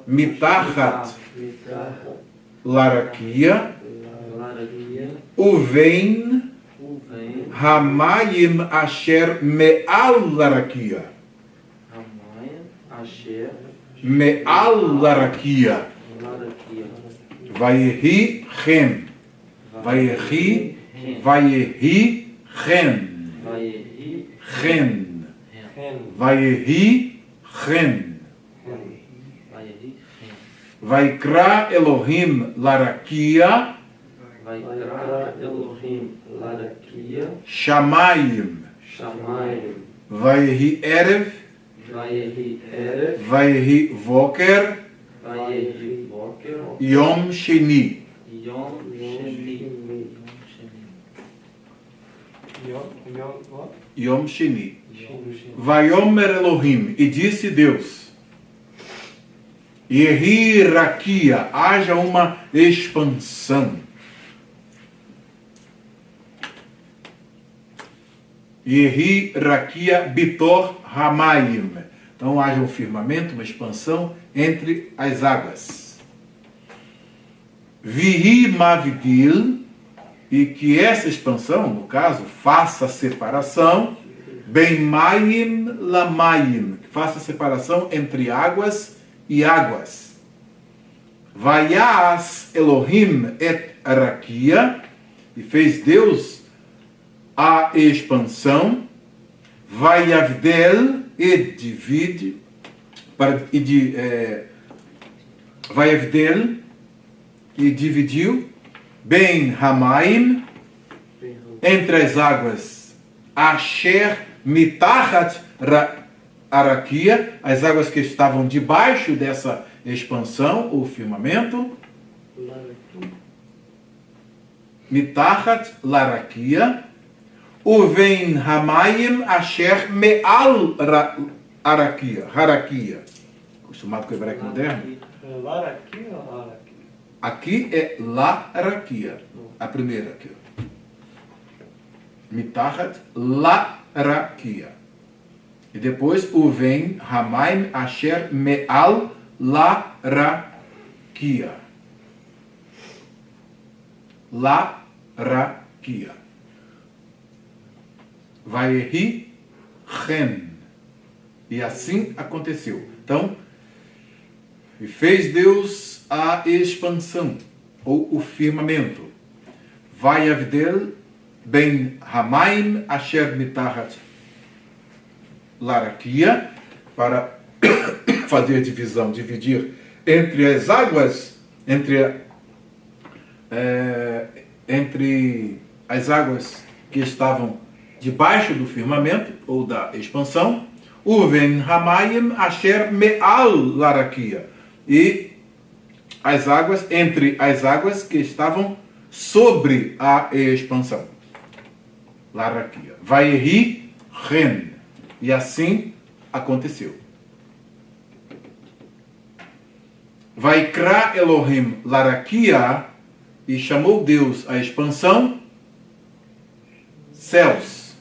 Mitachat Mitraha. Larakia Larakia, Uvein Uven, Hamayim Asher Me'al Larakia Ramayim, Asher, Me'al Larakia Larakia, Vayehi Chen Vayehi Vayehi Chen Vayehi, Chen Hen. Vayehi Chen Vayehi, Vaikra Elohim Larakia Vaikra Elohim, Larakia, Shamayim Shamayim. Vayehi Erev Vayehi Erev, Vayehi Voker Vayehi Boker, Yom Sheni Yom Sheni, Yom Sheni Vayomer Elohim, e disse Deus, Yehi Rakia, haja uma expansão. Yehi Rakia Bitor Hamayim. Então haja um firmamento, uma expansão entre as águas. Vihi Mavdil, e que essa expansão, no caso, faça separação, Ben Mayim Lamayim, faça separação entre águas e águas. Vaias Elohim et Rakia, e fez Deus a expansão, Vaiavdel e divide, Vaiavdel e dividiu, Ben Hamayim, entre as águas, Asher Mitachat Arakia, as águas que estavam debaixo dessa expansão, o firmamento, Mitachat Larakia, Uven Hamayim Asher Me'al Arakia, Harakia, acostumado com o hebraico moderno. Laraqui ou Laraqui? Aqui é Larakia, a primeira aqui. Mitachat Larakia. E depois Uven Hamayim Asher Me'al Larakia. Larakia. Vayehi Chen. E assim aconteceu. Então, e fez Deus a expansão, ou o firmamento. Vaiavdel Ben Hamayim Asher Mitachat Larakia, para fazer divisão, dividir entre as águas, entre as águas que estavam debaixo do firmamento, ou da expansão, Uven Hamayim Asher Me'al Larakia. E as águas, entre as águas que estavam sobre a expansão. Larakia. Vayehi Ren. E assim aconteceu. Vaikra Elohim Larakia. E chamou Deus a expansão céus.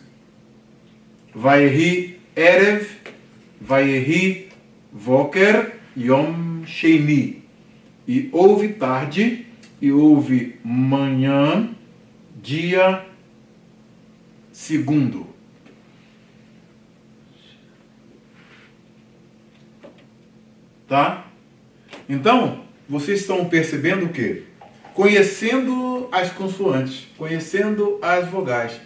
Vayehi Erev, Vayehi Voker, Yom Sheini. E houve tarde, e houve manhã, dia segundo. Tá? Então, vocês estão percebendo o quê? Conhecendo as consoantes, conhecendo as vogais,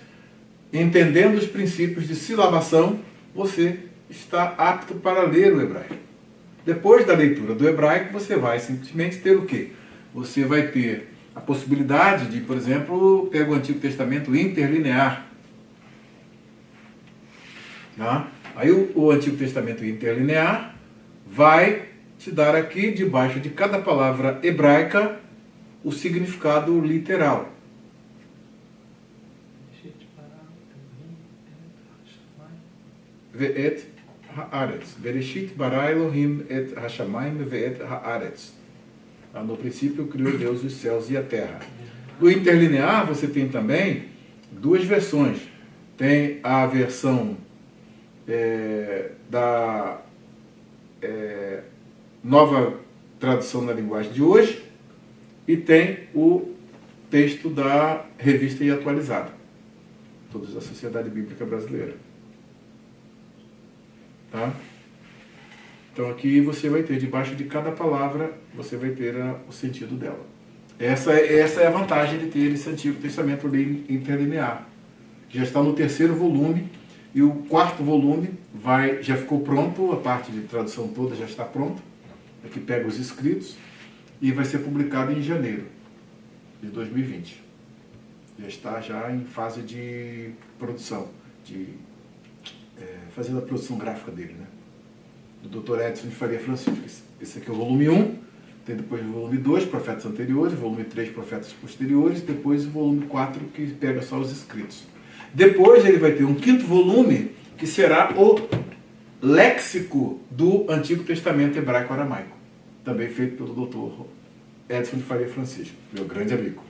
entendendo os princípios de silabação, você está apto para ler o hebraico. Depois da leitura do hebraico, você vai simplesmente ter o quê? Você vai ter a possibilidade de, por exemplo, pegar o Antigo Testamento interlinear. Tá? Aí o Antigo Testamento interlinear vai te dar aqui, debaixo de cada palavra hebraica, o significado literal. Ve'et haaretz. Bereshit bara Elohim et hashamayim ve'et haaretz. No princípio criou Deus os céus e a terra. No interlinear você tem também duas versões. Tem a versão da nova tradução na linguagem de hoje e tem o texto da Revista e Atualizada, todos da Sociedade Bíblica Brasileira. Tá? Então aqui você vai ter, debaixo de cada palavra, você vai ter o sentido dela. Essa é a vantagem de ter esse Antigo Testamento interlinear, que já está no 3º volume, e o 4º volume já ficou pronto, a parte de tradução toda já está pronta, aqui pega os escritos, e vai ser publicado em janeiro de 2020. Já está em fase de produção, fazendo a produção gráfica dele, né? Do Dr. Edson de Faria Francisco. Esse aqui é o volume 1, tem depois o volume 2, Profetas Anteriores, volume 3, Profetas Posteriores, depois o volume 4, que pega só os escritos. Depois ele vai ter um 5º volume, que será o léxico do Antigo Testamento Hebraico-Aramaico, também feito pelo Dr. Edson de Faria Francisco, meu grande amigo.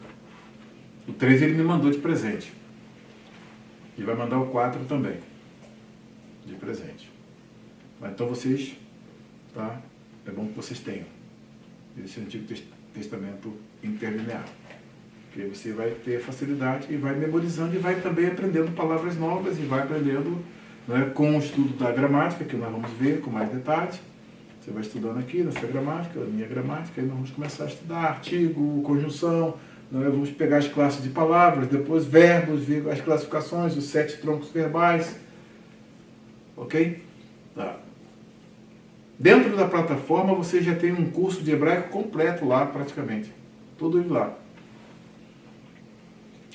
O 3 ele me mandou de presente. E vai mandar o 4 também, de presente. Mas então vocês, tá? É bom que vocês tenham esse Antigo Testamento interlinear. Porque aí você vai ter facilidade e vai memorizando e vai também aprendendo palavras novas e vai aprendendo, né, com o estudo da gramática, que nós vamos ver com mais detalhes. Você vai estudando aqui nessa gramática, a minha gramática, aí nós vamos começar a estudar artigo, conjunção, nós vamos pegar as classes de palavras, depois verbos, ver as classificações, os 7 troncos verbais. Ok? Tá. Dentro da plataforma você já tem um curso de hebraico completo lá, praticamente. Tudo lá.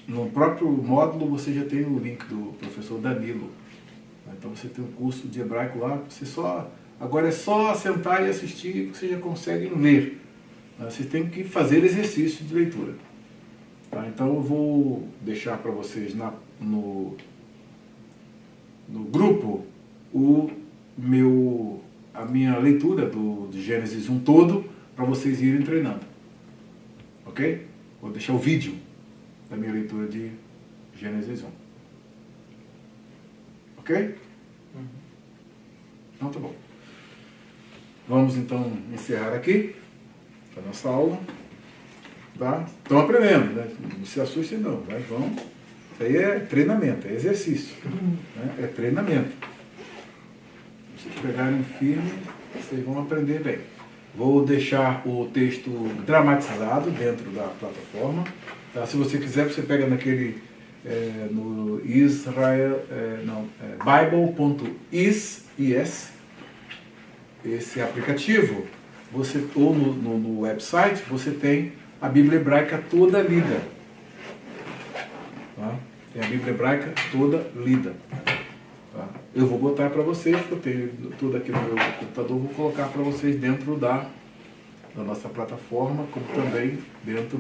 No próprio módulo você já tem o link do professor Danilo. Então você tem um curso de hebraico lá, agora é só sentar e assistir que vocês já conseguem ler. Vocês têm que fazer exercício de leitura. Tá? Então eu vou deixar para vocês no grupo a minha leitura de Gênesis 1 todo, para vocês irem treinando. Ok? Vou deixar o vídeo da minha leitura de Gênesis 1. Ok? Então tá bom. Vamos então encerrar aqui a nossa aula. Tá? Estão aprendendo, né? Não se assustem não. Vamos. Isso aí é treinamento, é exercício. Né? É treinamento. Se vocês pegarem firme, vocês vão aprender bem. Vou deixar o texto dramatizado dentro da plataforma. Tá? Se você quiser, você pega naquele no Bible.is, esse aplicativo, ou no website, você tem a Bíblia Hebraica toda lida. Tá? Tem a Bíblia Hebraica toda lida. Tá? Eu vou botar para vocês, eu tenho tudo aqui no meu computador, vou colocar para vocês dentro da nossa plataforma, como também dentro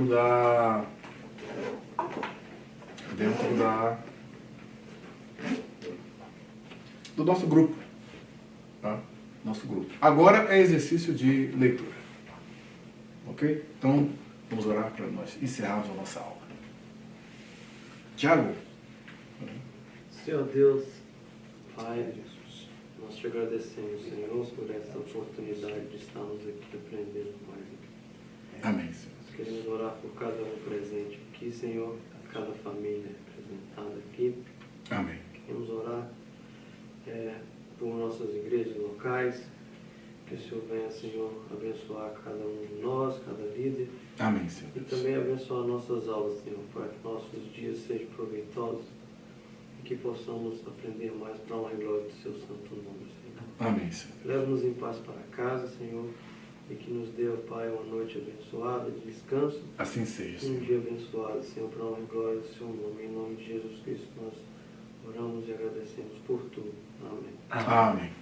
do nosso grupo. Tá? Nosso grupo. Agora é exercício de leitura. Ok? Então, vamos orar para nós encerrarmos a nossa aula. Tiago. Senhor Deus, Pai, nós te agradecemos, Senhor, por essa oportunidade de estarmos aqui aprendendo, Pai. Amém, Senhor. Nós queremos orar por cada um presente aqui, Senhor, cada família representada aqui. Amém. Queremos orar por nossas igrejas locais, que o Senhor venha, Senhor, abençoar cada um de nós, cada líder. Amém, Senhor. E também abençoar nossas aulas, Senhor, para que nossos dias sejam proveitosos e que possamos aprender mais para a honra e glória do seu santo nome, Senhor. Amém, Senhor. Leva-nos em paz para casa, Senhor, e que nos dê, ó Pai, uma noite abençoada, de descanso. Assim seja, E um Senhor. dia abençoado, Senhor, para a honra e glória do seu nome. Em nome de Jesus Cristo, nós oramos e agradecemos por tudo. Amém. Amém.